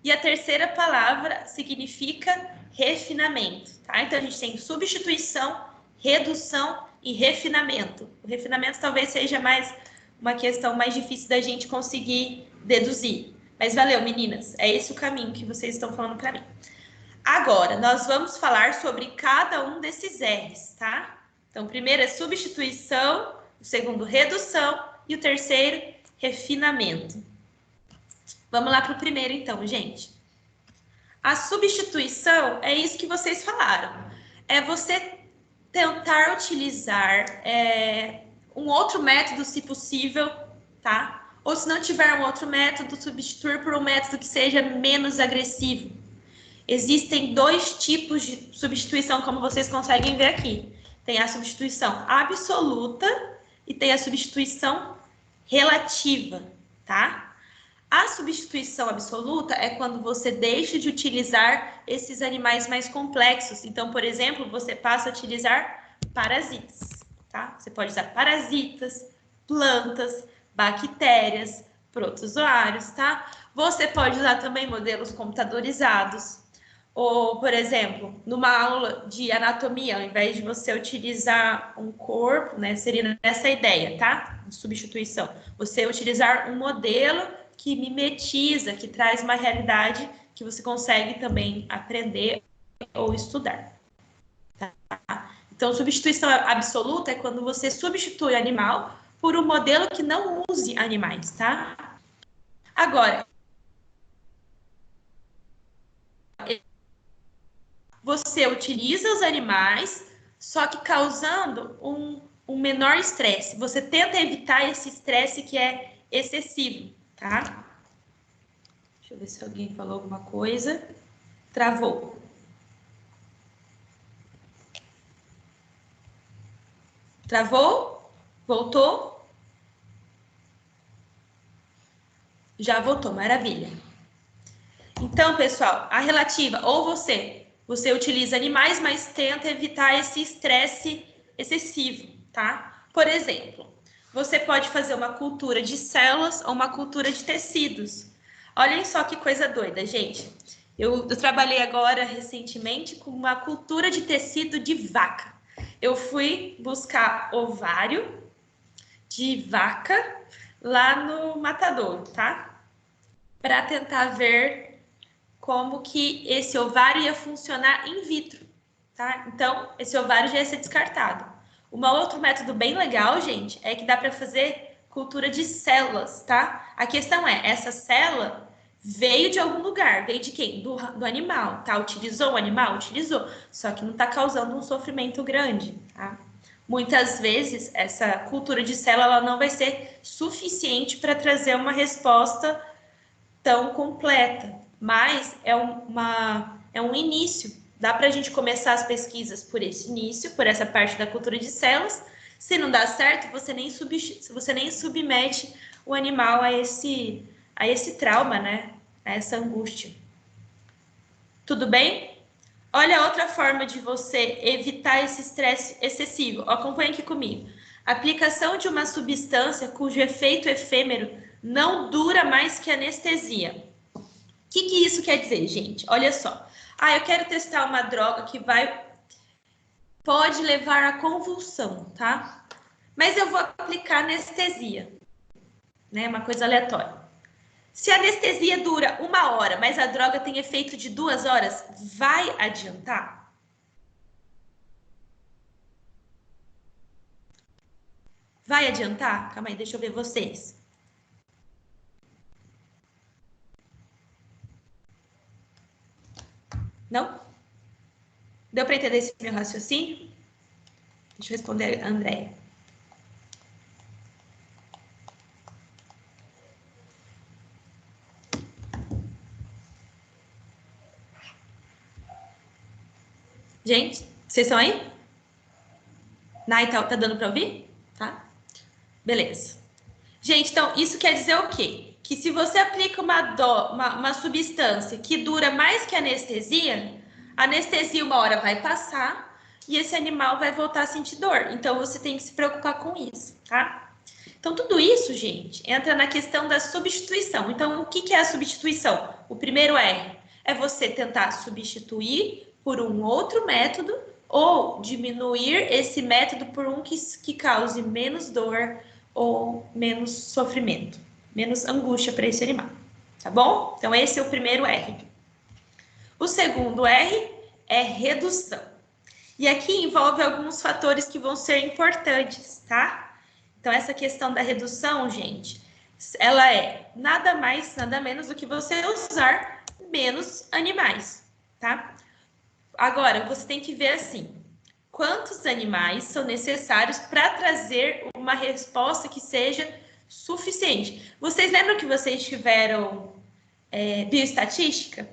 E a terceira palavra significa refinamento, tá? Então, a gente tem substituição, redução e refinamento. O refinamento talvez seja mais uma questão mais difícil da gente conseguir deduzir. Mas valeu, meninas. É esse o caminho que vocês estão falando para mim. Agora, nós vamos falar sobre cada um desses R's, tá? Então, o primeiro é substituição, o segundo, redução e o terceiro, refinamento. Vamos lá para o primeiro, então, gente. A substituição é isso que vocês falaram. É você tentar utilizar um outro método, se possível, tá? Ou se não tiver um outro método, substituir por um método que seja menos agressivo. Existem dois tipos de substituição, como vocês conseguem ver aqui. Tem a substituição absoluta e tem a substituição relativa, tá? A substituição absoluta é quando você deixa de utilizar esses animais mais complexos. Então, por exemplo, você passa a utilizar parasitas, tá? Você pode usar parasitas, plantas, bactérias, protozoários, tá? Você pode usar também modelos computadorizados. Ou, por exemplo, numa aula de anatomia, ao invés de você utilizar um corpo, né, seria essa ideia, tá? De substituição. Você utilizar um modelo que mimetiza, que traz uma realidade que você consegue também aprender ou estudar. Tá? Então, substituição absoluta é quando você substitui o animal por um modelo que não use animais, tá? Agora, você utiliza os animais, só que causando um menor estresse. Você tenta evitar esse estresse que é excessivo, tá? Deixa eu ver se alguém falou alguma coisa. Travou. Travou? Voltou? Já voltou, maravilha. Então, pessoal, a relativa, ou você utiliza animais, mas tenta evitar esse estresse excessivo, tá? Por exemplo, você pode fazer uma cultura de células ou uma cultura de tecidos. Olhem só que coisa doida, gente. Eu trabalhei agora, recentemente, com uma cultura de tecido de vaca. Eu fui buscar ovário de vaca lá no matadouro, tá? Para tentar ver como que esse ovário ia funcionar in vitro, tá? Então, esse ovário já ia ser descartado. Um outro método bem legal, gente, é que dá para fazer cultura de células, tá? A questão é, essa célula veio de algum lugar, veio de quem? Do animal, tá? Utilizou o animal? Utilizou, só que não está causando um sofrimento grande, tá? Muitas vezes, essa cultura de célula ela não vai ser suficiente para trazer uma resposta tão completa, mas é um início. Dá para a gente começar as pesquisas por esse início, por essa parte da cultura de células. Se não dá certo, você nem submete o animal a esse trauma, né? A essa angústia. Tudo bem? Olha outra forma de você evitar esse estresse excessivo. Acompanhe aqui comigo. Aplicação de uma substância cujo efeito efêmero não dura mais que anestesia. O que isso quer dizer, gente? Olha só. Eu quero testar uma droga que pode levar à convulsão, tá? Mas eu vou aplicar anestesia, né? Uma coisa aleatória. Se a anestesia dura 1 hora, mas a droga tem efeito de 2 horas, vai adiantar? Vai adiantar? Calma aí, deixa eu ver vocês. Não? Deu para entender esse meu raciocínio? Deixa eu responder a Andréia. Gente, vocês estão aí? Nai, tá dando para ouvir? Tá? Beleza. Gente, então, isso quer dizer o quê? Que se você aplica uma substância que dura mais que anestesia, A anestesia uma hora vai passar e esse animal vai voltar a sentir dor. Então, você tem que se preocupar com isso, tá? Então, tudo isso, gente, entra na questão da substituição. Então, o que é a substituição? O primeiro R é você tentar substituir por um outro método ou diminuir esse método por um que cause menos dor ou menos sofrimento, menos angústia para esse animal, tá bom? Então, esse é o primeiro R. O segundo R é redução. E aqui envolve alguns fatores que vão ser importantes, tá? Então, essa questão da redução, gente, ela é nada mais, nada menos do que você usar menos animais, tá? Agora, você tem que ver assim, quantos animais são necessários para trazer uma resposta que seja suficiente. Vocês lembram que vocês tiveram bioestatística?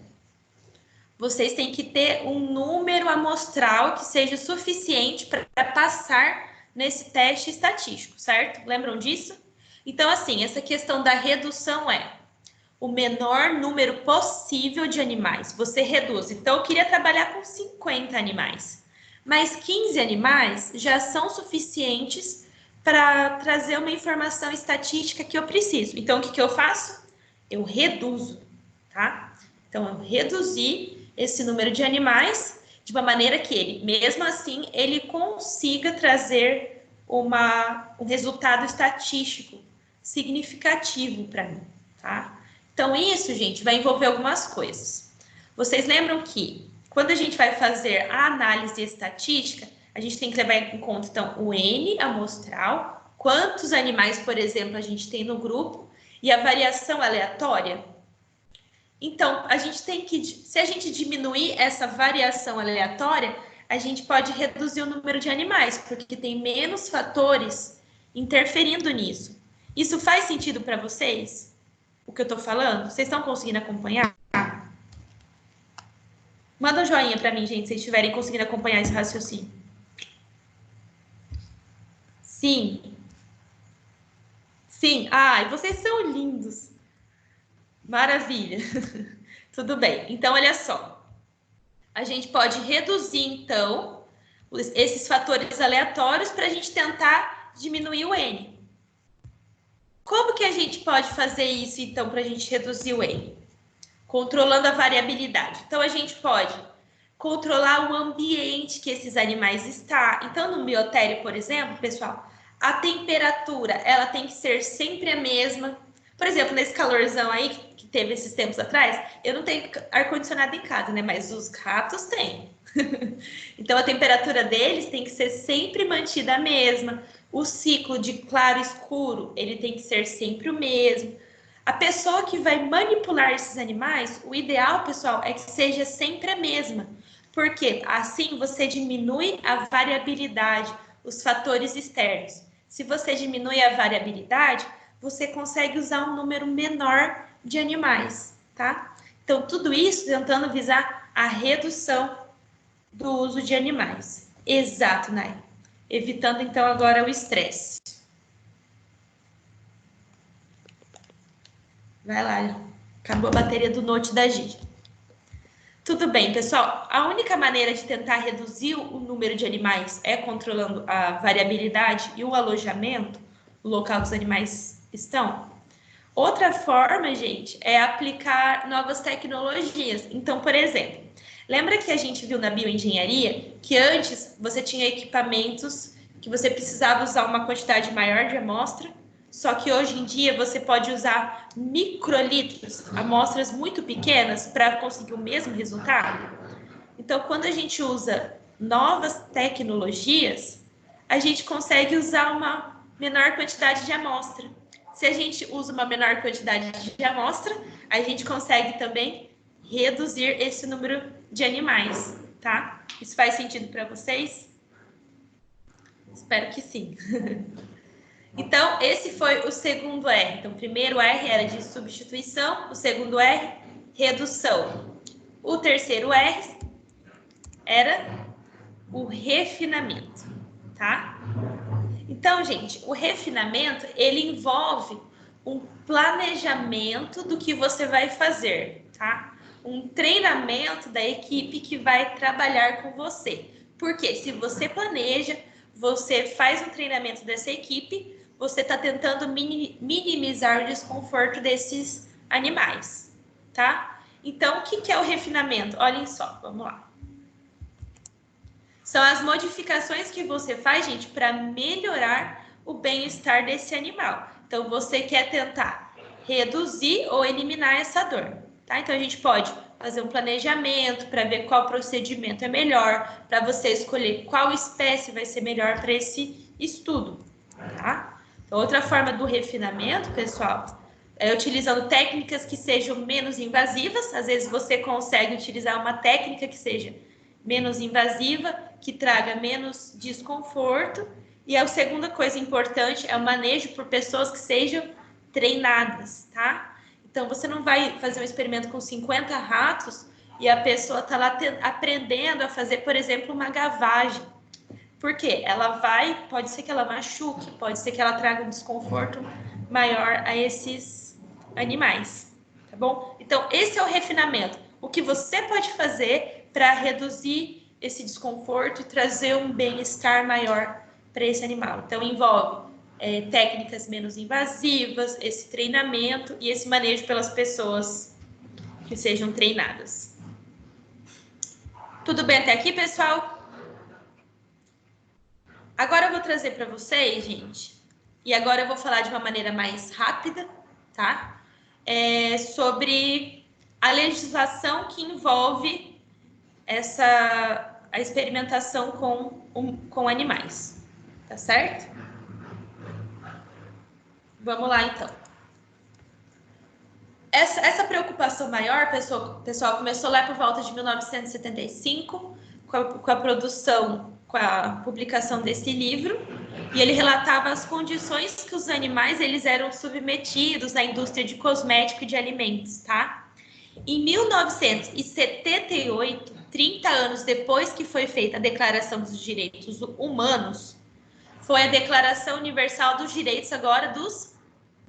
Vocês têm que ter um número amostral que seja suficiente para passar nesse teste estatístico, certo? Lembram disso? Então, assim, essa questão da redução é o menor número possível de animais. Você reduz. Então, eu queria trabalhar com 50 animais, mas 15 animais já são suficientes para trazer uma informação estatística que eu preciso. Então, o que eu faço? Eu reduzo, tá? Então, eu reduzi esse número de animais de uma maneira que ele, mesmo assim, ele consiga trazer um resultado estatístico significativo para mim, tá? Então, isso, gente, vai envolver algumas coisas. Vocês lembram que quando a gente vai fazer a análise estatística, a gente tem que levar em conta, então, o N amostral, quantos animais, por exemplo, a gente tem no grupo, e a variação aleatória. Então, a gente tem que, se a gente diminuir essa variação aleatória, a gente pode reduzir o número de animais, porque tem menos fatores interferindo nisso. Isso faz sentido para vocês? O que eu estou falando? Vocês estão conseguindo acompanhar? Manda um joinha para mim, gente, se vocês estiverem conseguindo acompanhar esse raciocínio. Sim. Sim. Ai, vocês são lindos. Maravilha. Tudo bem. Então, olha só. A gente pode reduzir, então, esses fatores aleatórios para a gente tentar diminuir o N. Como que a gente pode fazer isso, então, para a gente reduzir o N? Controlando a variabilidade. Então, a gente pode controlar o ambiente que esses animais estão. Então, no biotério, por exemplo, pessoal, a temperatura, ela tem que ser sempre a mesma. Por exemplo, nesse calorzão aí, que teve esses tempos atrás, eu não tenho ar-condicionado em casa, né? Mas os ratos têm. Então, a temperatura deles tem que ser sempre mantida a mesma. O ciclo de claro e escuro, ele tem que ser sempre o mesmo. A pessoa que vai manipular esses animais, o ideal, pessoal, é que seja sempre a mesma. Porque assim você diminui a variabilidade, os fatores externos. Se você diminui a variabilidade, você consegue usar um número menor de animais, tá? Então, tudo isso tentando visar a redução do uso de animais. Exato, Nay. Evitando, então, agora o estresse. Vai lá, acabou a bateria do note da Gi. Tudo bem, pessoal. A única maneira de tentar reduzir o número de animais é controlando a variabilidade e o alojamento, o local que os animais estão. Outra forma, gente, é aplicar novas tecnologias. Então, por exemplo, lembra que a gente viu na bioengenharia que antes você tinha equipamentos que você precisava usar uma quantidade maior de amostra? Só que hoje em dia você pode usar microlitros, amostras muito pequenas, para conseguir o mesmo resultado. Então, quando a gente usa novas tecnologias, a gente consegue usar uma menor quantidade de amostra. Se a gente usa uma menor quantidade de amostra, a gente consegue também reduzir esse número de animais, tá? Isso faz sentido para vocês? Espero que sim. Então, esse foi o segundo R. Então, o primeiro R era de substituição, o segundo R, redução. O terceiro R era o refinamento, tá? Então, gente, o refinamento, ele envolve um planejamento do que você vai fazer, tá? um treinamento da equipe que vai trabalhar com você. Porque se você planeja, você faz um treinamento dessa equipe, você está tentando minimizar o desconforto desses animais, tá? Então, o que é o refinamento? Olhem só, vamos lá. São as modificações que você faz, gente, para melhorar o bem-estar desse animal. Então, você quer tentar reduzir ou eliminar essa dor, tá? Então, a gente pode fazer um planejamento para ver qual procedimento é melhor, para você escolher qual espécie vai ser melhor para esse estudo, tá? Então, outra forma do refinamento, pessoal, é utilizando técnicas que sejam menos invasivas. Às vezes você consegue utilizar uma técnica que seja menos invasiva, que traga menos desconforto. E a segunda coisa importante é o manejo por pessoas que sejam treinadas, tá? Então, você não vai fazer um experimento com 50 ratos e a pessoa está lá aprendendo a fazer, por exemplo, uma gavagem. Por quê? Pode ser que ela machuque, pode ser que ela traga um desconforto maior a esses animais, tá bom? Então, esse é o refinamento. O que você pode fazer para reduzir esse desconforto e trazer um bem-estar maior para esse animal. Então, envolve técnicas menos invasivas, esse treinamento e esse manejo pelas pessoas que sejam treinadas. Tudo bem até aqui, pessoal? Agora eu vou trazer para vocês, gente, e agora eu vou falar de uma maneira mais rápida, tá? Sobre a legislação que envolve a experimentação com animais, tá certo? Vamos lá, então. Essa preocupação maior, pessoal, começou lá por volta de 1975, com a produção, com a publicação desse livro, e ele relatava as condições que os animais eles eram submetidos na indústria de cosmético e de alimentos, tá? Em 1978, 30 anos depois que foi feita a Declaração dos Direitos Humanos, foi a Declaração Universal dos Direitos agora dos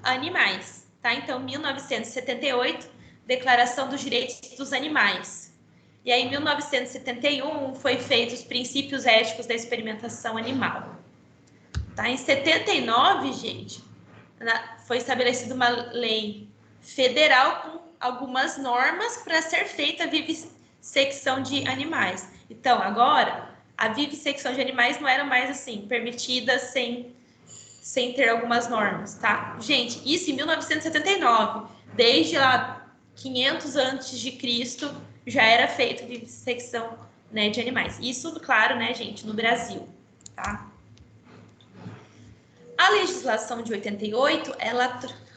Animais, tá? Então, 1978, Declaração dos Direitos dos Animais. E aí, em 1971, foi feito os princípios éticos da experimentação animal. Tá? Em 79, gente, foi estabelecida uma lei federal com algumas normas para ser feita a vivissecção de animais. Então, agora, a vivissecção de animais não era mais assim, permitida sem ter algumas normas, tá? Gente, isso em 1979, desde lá 500 antes de Cristo, já era feito vivissecção, né, de animais. Isso, claro, né, gente, no Brasil, tá? A legislação de 88,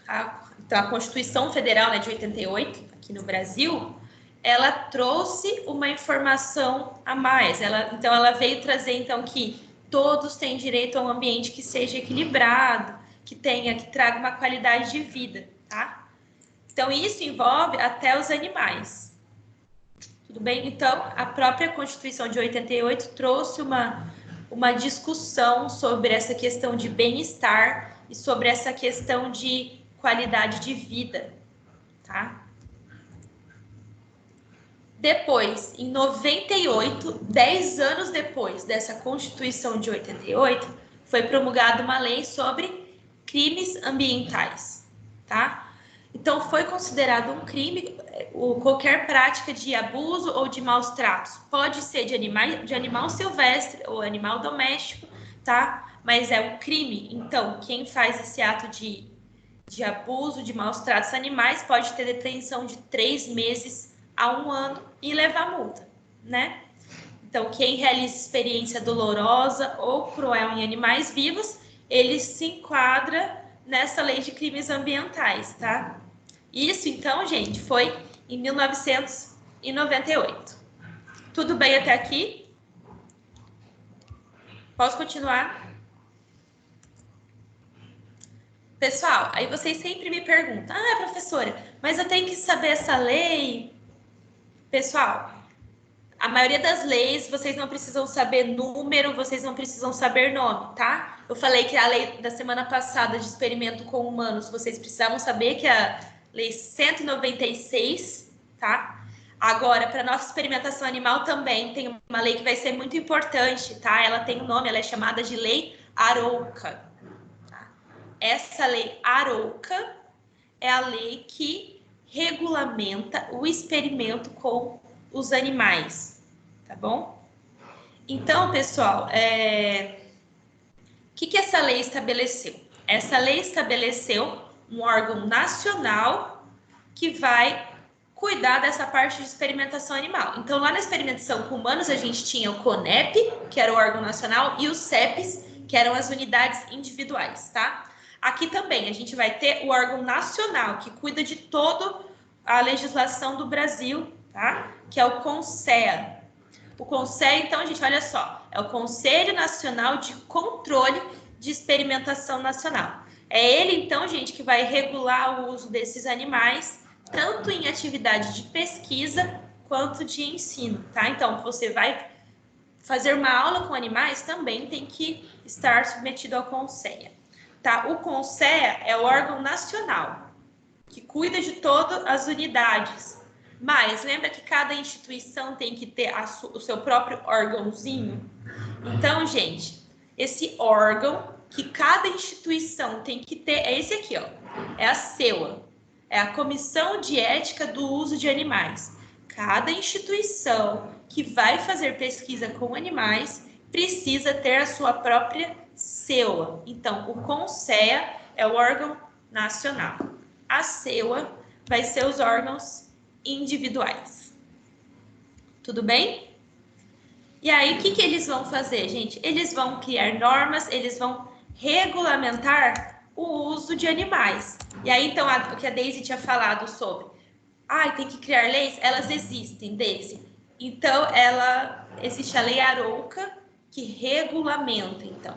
a Constituição Federal, né, de 88, aqui no Brasil, ela trouxe uma informação a mais. Então, ela veio trazer, então, que todos têm direito a um ambiente que seja equilibrado, que traga uma qualidade de vida, tá? Então, isso envolve até os animais. Tudo bem? Então, a própria Constituição de 88 trouxe uma discussão sobre essa questão de bem-estar e sobre essa questão de qualidade de vida, tá? Depois, em 98, 10 anos depois dessa Constituição de 88, foi promulgada uma lei sobre crimes ambientais, tá? Então, foi considerado um crime qualquer prática de abuso ou de maus tratos. Pode ser de animal silvestre ou animal doméstico, tá? Mas é um crime. Então, quem faz esse ato de abuso, de maus tratos animais, pode ter detenção de 3 meses a 1 ano e levar multa, né? Então, quem realiza experiência dolorosa ou cruel em animais vivos, ele se enquadra nessa lei de crimes ambientais, tá? Isso, então, gente, foi em 1998. Tudo bem até aqui? Posso continuar? Pessoal, aí vocês sempre me perguntam, professora, mas eu tenho que saber essa lei? Pessoal, a maioria das leis, vocês não precisam saber número, vocês não precisam saber nome, tá? Eu falei que a lei da semana passada de experimento com humanos, vocês precisavam saber que a lei 196, tá? Agora, para nossa experimentação animal também tem uma lei que vai ser muito importante, tá? Ela tem um nome, ela é chamada de Lei Arouca. Tá? Essa Lei Arouca é a lei que regulamenta o experimento com os animais, tá bom? Então, pessoal, o que essa lei estabeleceu? Essa lei estabeleceu um órgão nacional que vai cuidar dessa parte de experimentação animal. Então, lá na experimentação com humanos, a gente tinha o CONEP, que era o órgão nacional, e os CEPs, que eram as unidades individuais, tá? Aqui também a gente vai ter o órgão nacional, que cuida de toda a legislação do Brasil, tá? Que é o CONSEA. O CONSEA, então, gente, olha só, é o Conselho Nacional de Controle de Experimentação Nacional. É ele, então, gente, que vai regular o uso desses animais, tanto em atividade de pesquisa quanto de ensino, tá? Então, você vai fazer uma aula com animais, também tem que estar submetido ao CONSEA, tá? O CONSEA é o órgão nacional que cuida de todas as unidades, mas lembra que cada instituição tem que ter o seu próprio órgãozinho? Então, gente, esse órgão que cada instituição tem que ter é esse aqui, ó. É a CEUA, é a Comissão de Ética do Uso de Animais. Cada instituição que vai fazer pesquisa com animais precisa ter a sua própria CEUA. Então, o CONSEA é o órgão nacional. A CEUA vai ser os órgãos individuais. Tudo bem? E aí, o que eles vão fazer, gente? Eles vão criar normas, eles vão regulamentar o uso de animais. E aí, então, o que a Daisy tinha falado sobre, tem que criar leis, elas existem, Daisy. Então, existe a Lei Arouca, que regulamenta, então.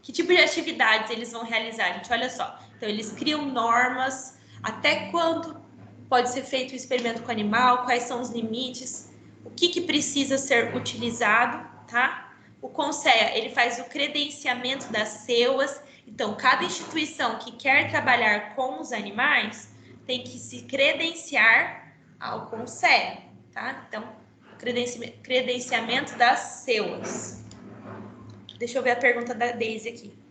Que tipo de atividades eles vão realizar, gente? Olha só. Então, eles criam normas, até quando pode ser feito o experimento com o animal, quais são os limites, o que precisa ser utilizado, tá? O CONSEA, ele faz o credenciamento das CEUAs. Então, cada instituição que quer trabalhar com os animais tem que se credenciar ao CONSEA, tá? Então, credenciamento das CEUAs. Deixa eu ver a pergunta da Daisy aqui.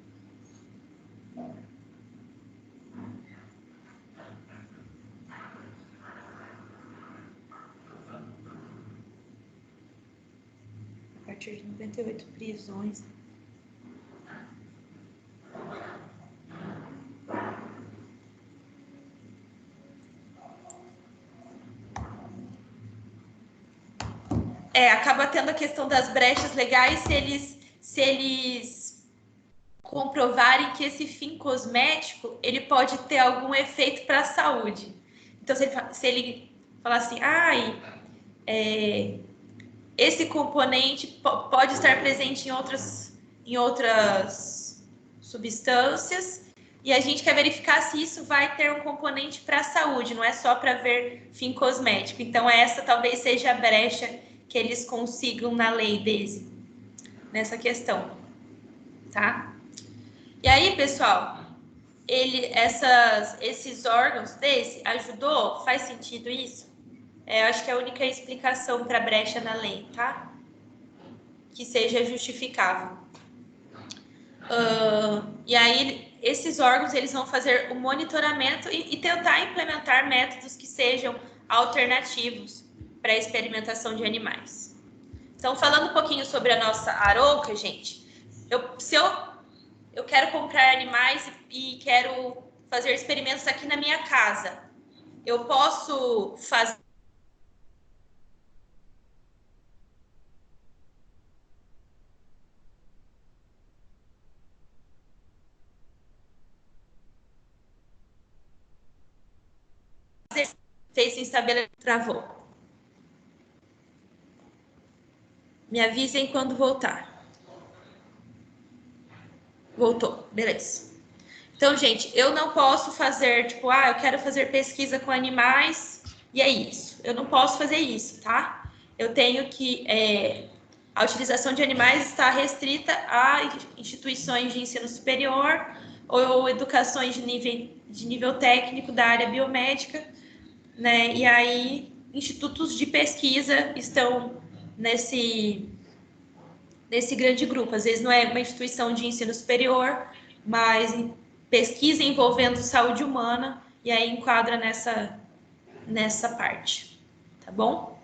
A partir de 98 prisões. Acaba tendo a questão das brechas legais se eles comprovarem que esse fim cosmético ele pode ter algum efeito para a saúde. Então, se ele falar assim, esse componente pode estar presente em outras substâncias, e a gente quer verificar se isso vai ter um componente para a saúde, não é só para ver fim cosmético. Então, essa talvez seja a brecha que eles consigam na lei deles, nessa questão, tá? E aí, pessoal, esses órgãos ajudou? Faz sentido isso? Eu acho que é a única explicação para a brecha na lei, tá? Que seja justificável. E aí, esses órgãos, eles vão fazer o monitoramento e tentar implementar métodos que sejam alternativos para a experimentação de animais. Então, falando um pouquinho sobre a nossa Arouca, gente, se eu quero comprar animais e quero fazer experimentos aqui na minha casa, eu posso fazer fez se estabelecer, travou. Me avisem quando voltar. Voltou, beleza. Então, gente, eu não posso fazer, tipo, eu quero fazer pesquisa com animais e é isso. Eu não posso fazer isso, tá? Eu tenho que... a utilização de animais está restrita a instituições de ensino superior ou educações de nível técnico da área biomédica, né? E aí institutos de pesquisa estão nesse grande grupo. Às vezes não é uma instituição de ensino superior, mas pesquisa envolvendo saúde humana, e aí enquadra nessa parte, tá bom?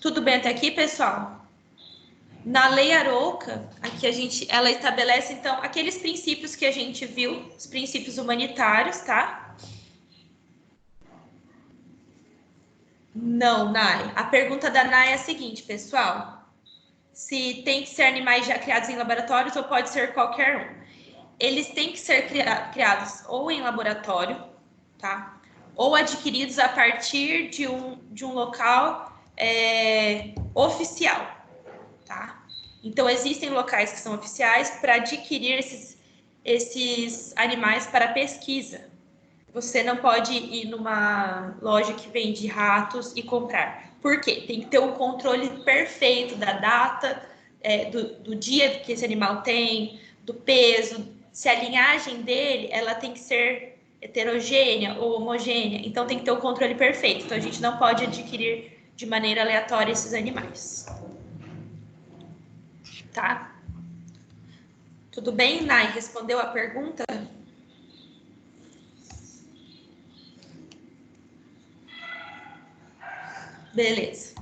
Tudo bem até aqui, pessoal? Na Lei Arouca, aqui ela estabelece, então, aqueles princípios que a gente viu, os princípios humanitários, tá? Não, Nai. A pergunta da Nai é a seguinte, pessoal. Se tem que ser animais já criados em laboratórios ou pode ser qualquer um. Eles têm que ser criados ou em laboratório, tá? Ou adquiridos a partir de um local oficial, tá? Então, existem locais que são oficiais para adquirir esses animais para pesquisa. Você não pode ir numa loja que vende ratos e comprar. Por quê? Tem que ter um controle perfeito da data, do dia que esse animal tem, do peso, se a linhagem dele ela tem que ser heterogênea ou homogênea. Então, tem que ter um controle perfeito. Então, a gente não pode adquirir de maneira aleatória esses animais. Tá? Tudo bem, Nai? Respondeu a pergunta? Beleza.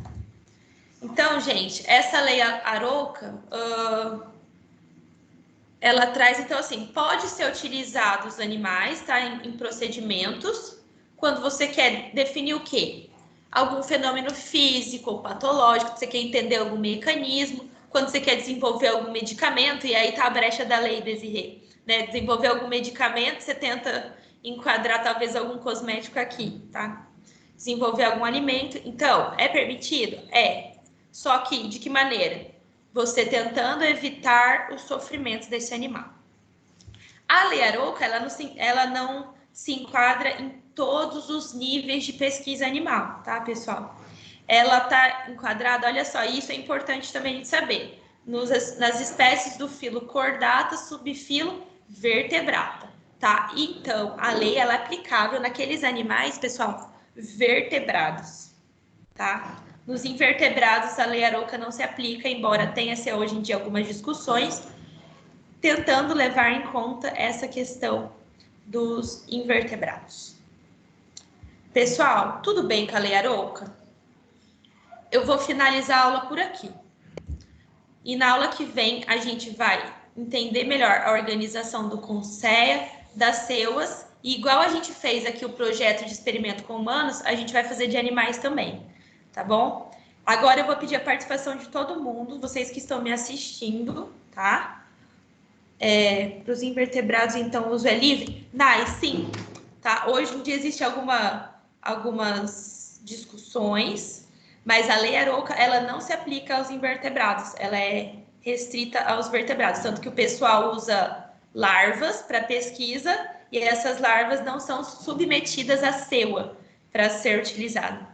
Então, gente, essa lei Arouca, ela traz, então, assim, pode ser utilizado os animais, tá, em procedimentos, quando você quer definir o quê? Algum fenômeno físico ou patológico, você quer entender algum mecanismo, quando você quer desenvolver algum medicamento, e aí tá a brecha da lei, Desirê, né? Desenvolver algum medicamento, você tenta enquadrar talvez algum cosmético aqui, tá? Desenvolver algum alimento. Então, é permitido? É. Só que, de que maneira? Você tentando evitar o sofrimento desse animal. A Lei Arouca, ela não se enquadra em todos os níveis de pesquisa animal, tá, pessoal? Ela está enquadrada, olha só, isso é importante também a gente saber, nas espécies do filo Chordata, subfilo Vertebrata, tá? Então, a lei ela é aplicável naqueles animais, pessoal, vertebrados, tá? Nos invertebrados, a lei Arouca não se aplica, embora tenha-se hoje em dia algumas discussões, tentando levar em conta essa questão dos invertebrados. Pessoal, tudo bem com a lei Arouca? Eu vou finalizar a aula por aqui. E na aula que vem, a gente vai entender melhor a organização do CONSEA, das CEUAS, e igual a gente fez aqui o projeto de experimento com humanos, a gente vai fazer de animais também, tá bom? Agora eu vou pedir a participação de todo mundo, vocês que estão me assistindo, tá? Para os invertebrados, então, o uso é livre? Nai, sim, tá? Hoje em dia existe algumas discussões, mas a lei Arouca, ela não se aplica aos invertebrados, ela é restrita aos vertebrados, tanto que o pessoal usa larvas para pesquisa e essas larvas não são submetidas à CEUA para ser utilizada.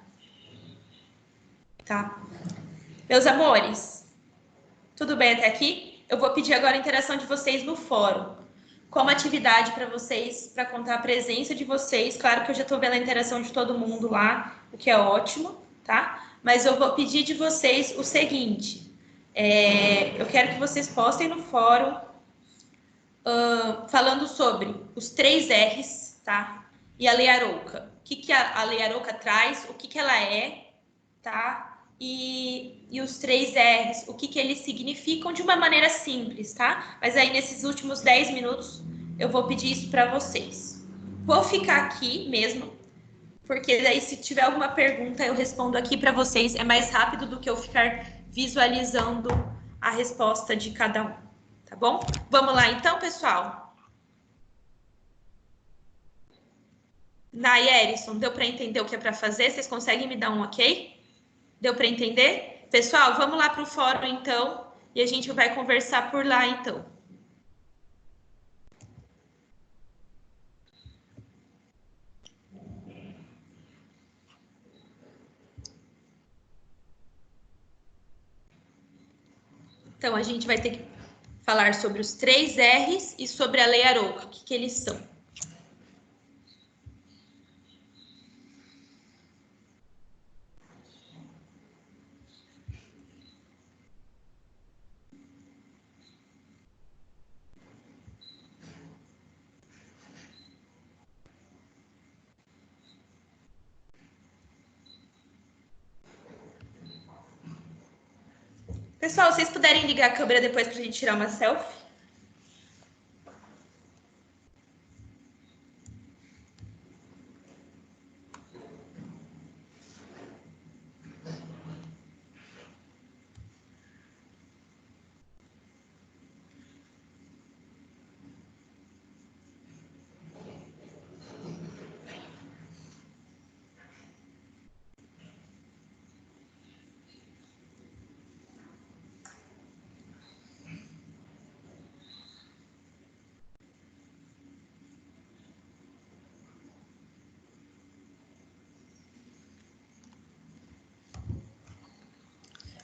Tá? Meus amores, tudo bem até aqui? Eu vou pedir agora a interação de vocês no fórum. Como atividade para vocês, para contar a presença de vocês. Claro que eu já estou vendo a interação de todo mundo lá, o que é ótimo, tá? Mas eu vou pedir de vocês o seguinte. Eu quero que vocês postem no fórum falando sobre os 3 R's, tá? E a Lei Arouca. O que a Lei Arouca traz, o que ela é, tá? E os 3 R's, o que eles significam de uma maneira simples, tá? Mas aí, nesses últimos 10 minutos, eu vou pedir isso para vocês. Vou ficar aqui mesmo, porque daí, se tiver alguma pergunta, eu respondo aqui para vocês. É mais rápido do que eu ficar visualizando a resposta de cada um, tá bom? Vamos lá, então, pessoal? Nayerison, deu para entender o que é para fazer? Vocês conseguem me dar um ok? Deu para entender? Pessoal, vamos lá para o fórum, então, e a gente vai conversar por lá, então. Então, a gente vai ter que falar sobre os 3 R's e sobre a Lei Arouca, o que eles são. Pessoal, vocês puderem ligar a câmera depois pra gente tirar uma selfie?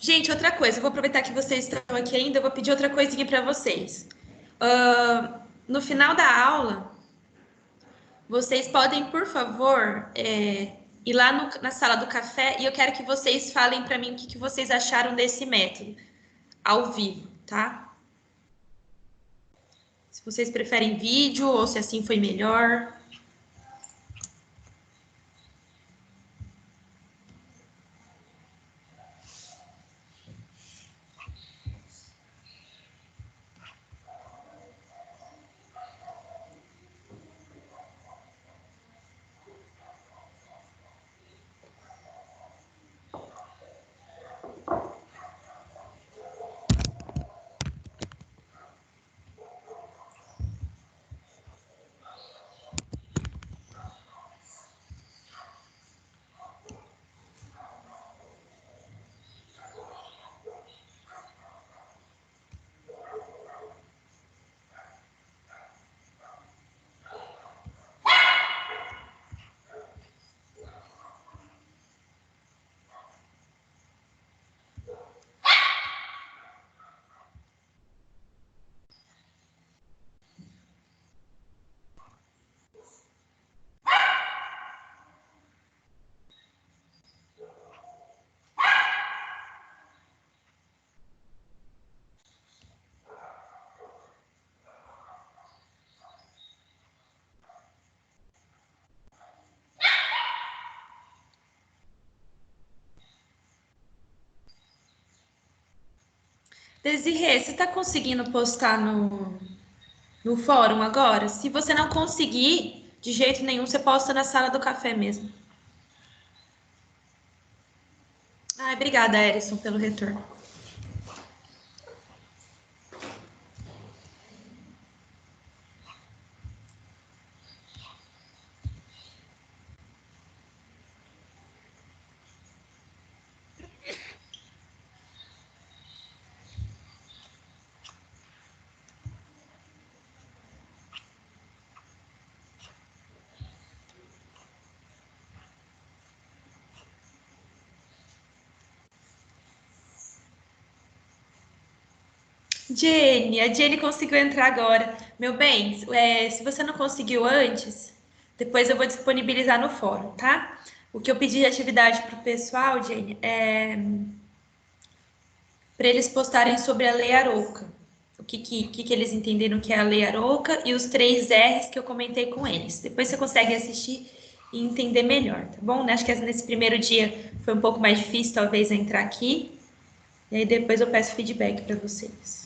Gente, outra coisa, eu vou aproveitar que vocês estão aqui ainda, eu vou pedir outra coisinha para vocês. No final da aula, vocês podem, por favor, ir lá na sala do café e eu quero que vocês falem para mim o que vocês acharam desse método, ao vivo, tá? Se vocês preferem vídeo ou se assim foi melhor. Desirê, você está conseguindo postar no fórum agora? Se você não conseguir, de jeito nenhum, você posta na sala do café mesmo. Ai, obrigada, Erison, pelo retorno. Jenny, a Jenny conseguiu entrar agora. Meu bem, se você não conseguiu antes, depois eu vou disponibilizar no fórum, tá? O que eu pedi de atividade para o pessoal, Jenny, é para eles postarem sobre a Lei Arouca. O que eles entenderam que é a Lei Arouca e os 3 R's que eu comentei com eles. Depois você consegue assistir e entender melhor, tá bom? Acho que nesse primeiro dia foi um pouco mais difícil, talvez, entrar aqui. E aí depois eu peço feedback para vocês.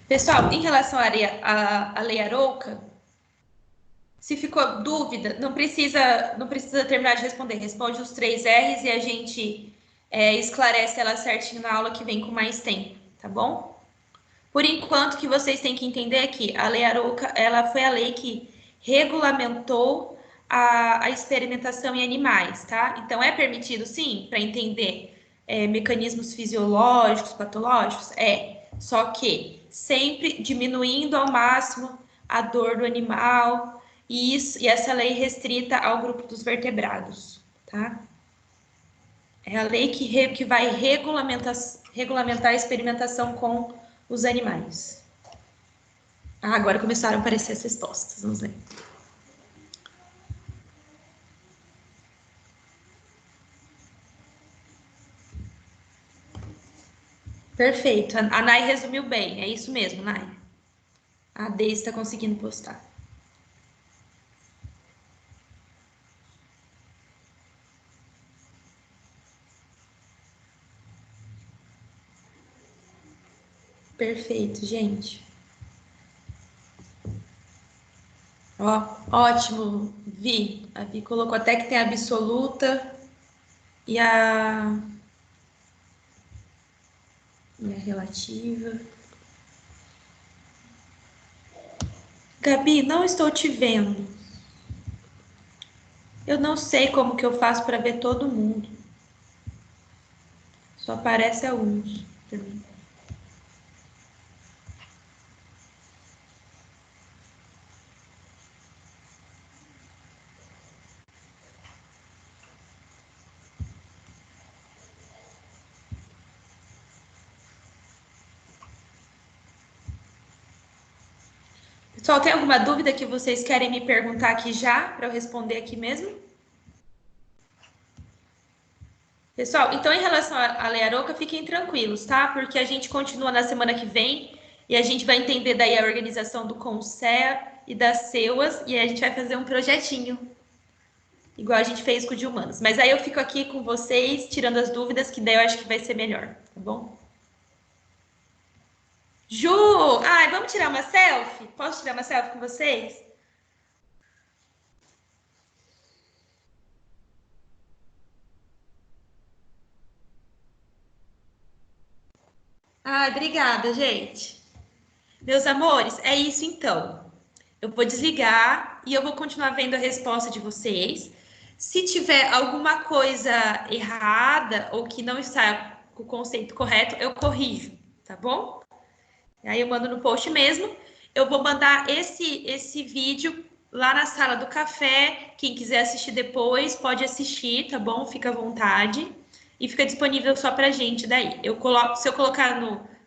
Pessoal, em relação à Lei Arouca, se ficou dúvida, não precisa terminar de responder. Responde os 3 R's e a gente esclarece ela certinho na aula que vem com mais tempo, tá bom? Por enquanto, o que vocês têm que entender é que a Lei Arouca, ela foi a lei que regulamentou a experimentação em animais, tá? Então, é permitido, sim, para entender mecanismos fisiológicos, patológicos? É. Só que sempre diminuindo ao máximo a dor do animal, e essa lei restrita ao grupo dos vertebrados, tá? É a lei que vai regulamentar a experimentação com os animais. Ah, agora começaram a aparecer as respostas, vamos ver. Perfeito, a Nai resumiu bem, é isso mesmo, Nai. A Deise está conseguindo postar. Perfeito, gente. Ó, ótimo, Vi. A Vi colocou até que tem a absoluta e e a relativa. Gabi, não estou te vendo. Eu não sei como que eu faço para ver todo mundo. Só aparece alguns para mim. Pessoal, tem alguma dúvida que vocês querem me perguntar aqui já, para eu responder aqui mesmo? Pessoal, então em relação à Lei Arouca, fiquem tranquilos, tá? Porque a gente continua na semana que vem e a gente vai entender daí a organização do CONSEA e das CEUAS e aí a gente vai fazer um projetinho, igual a gente fez com o de humanos. Mas aí eu fico aqui com vocês, tirando as dúvidas, que daí eu acho que vai ser melhor, tá bom? Ju! Ai, vamos tirar uma selfie? Posso tirar uma selfie com vocês? Ai, obrigada, gente. Meus amores, é isso então. Eu vou desligar e eu vou continuar vendo a resposta de vocês. Se tiver alguma coisa errada ou que não está com o conceito correto, eu corrijo, tá bom? Aí eu mando no post mesmo. Eu vou mandar esse vídeo lá na sala do café. Quem quiser assistir depois, pode assistir, tá bom? Fica à vontade. E fica disponível só pra gente daí. Se eu colocar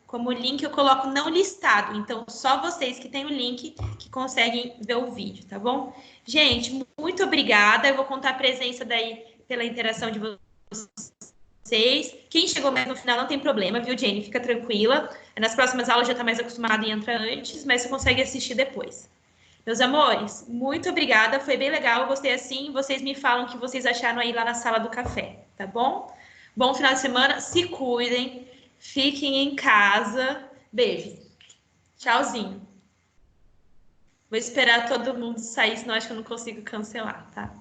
como link, eu coloco não listado. Então, só vocês que têm o link que conseguem ver o vídeo, tá bom? Gente, muito obrigada. Eu vou contar a presença daí pela interação de vocês. Quem chegou mais no final não tem problema, viu, Jenny? Fica tranquila. Nas próximas aulas já está mais acostumada e entra antes, mas você consegue assistir depois. Meus amores, muito obrigada. Foi bem legal. Eu gostei assim. Vocês me falam o que vocês acharam aí lá na sala do café, tá bom? Bom final de semana. Se cuidem. Fiquem em casa. Beijo. Tchauzinho. Vou esperar todo mundo sair, senão acho que eu não consigo cancelar, tá?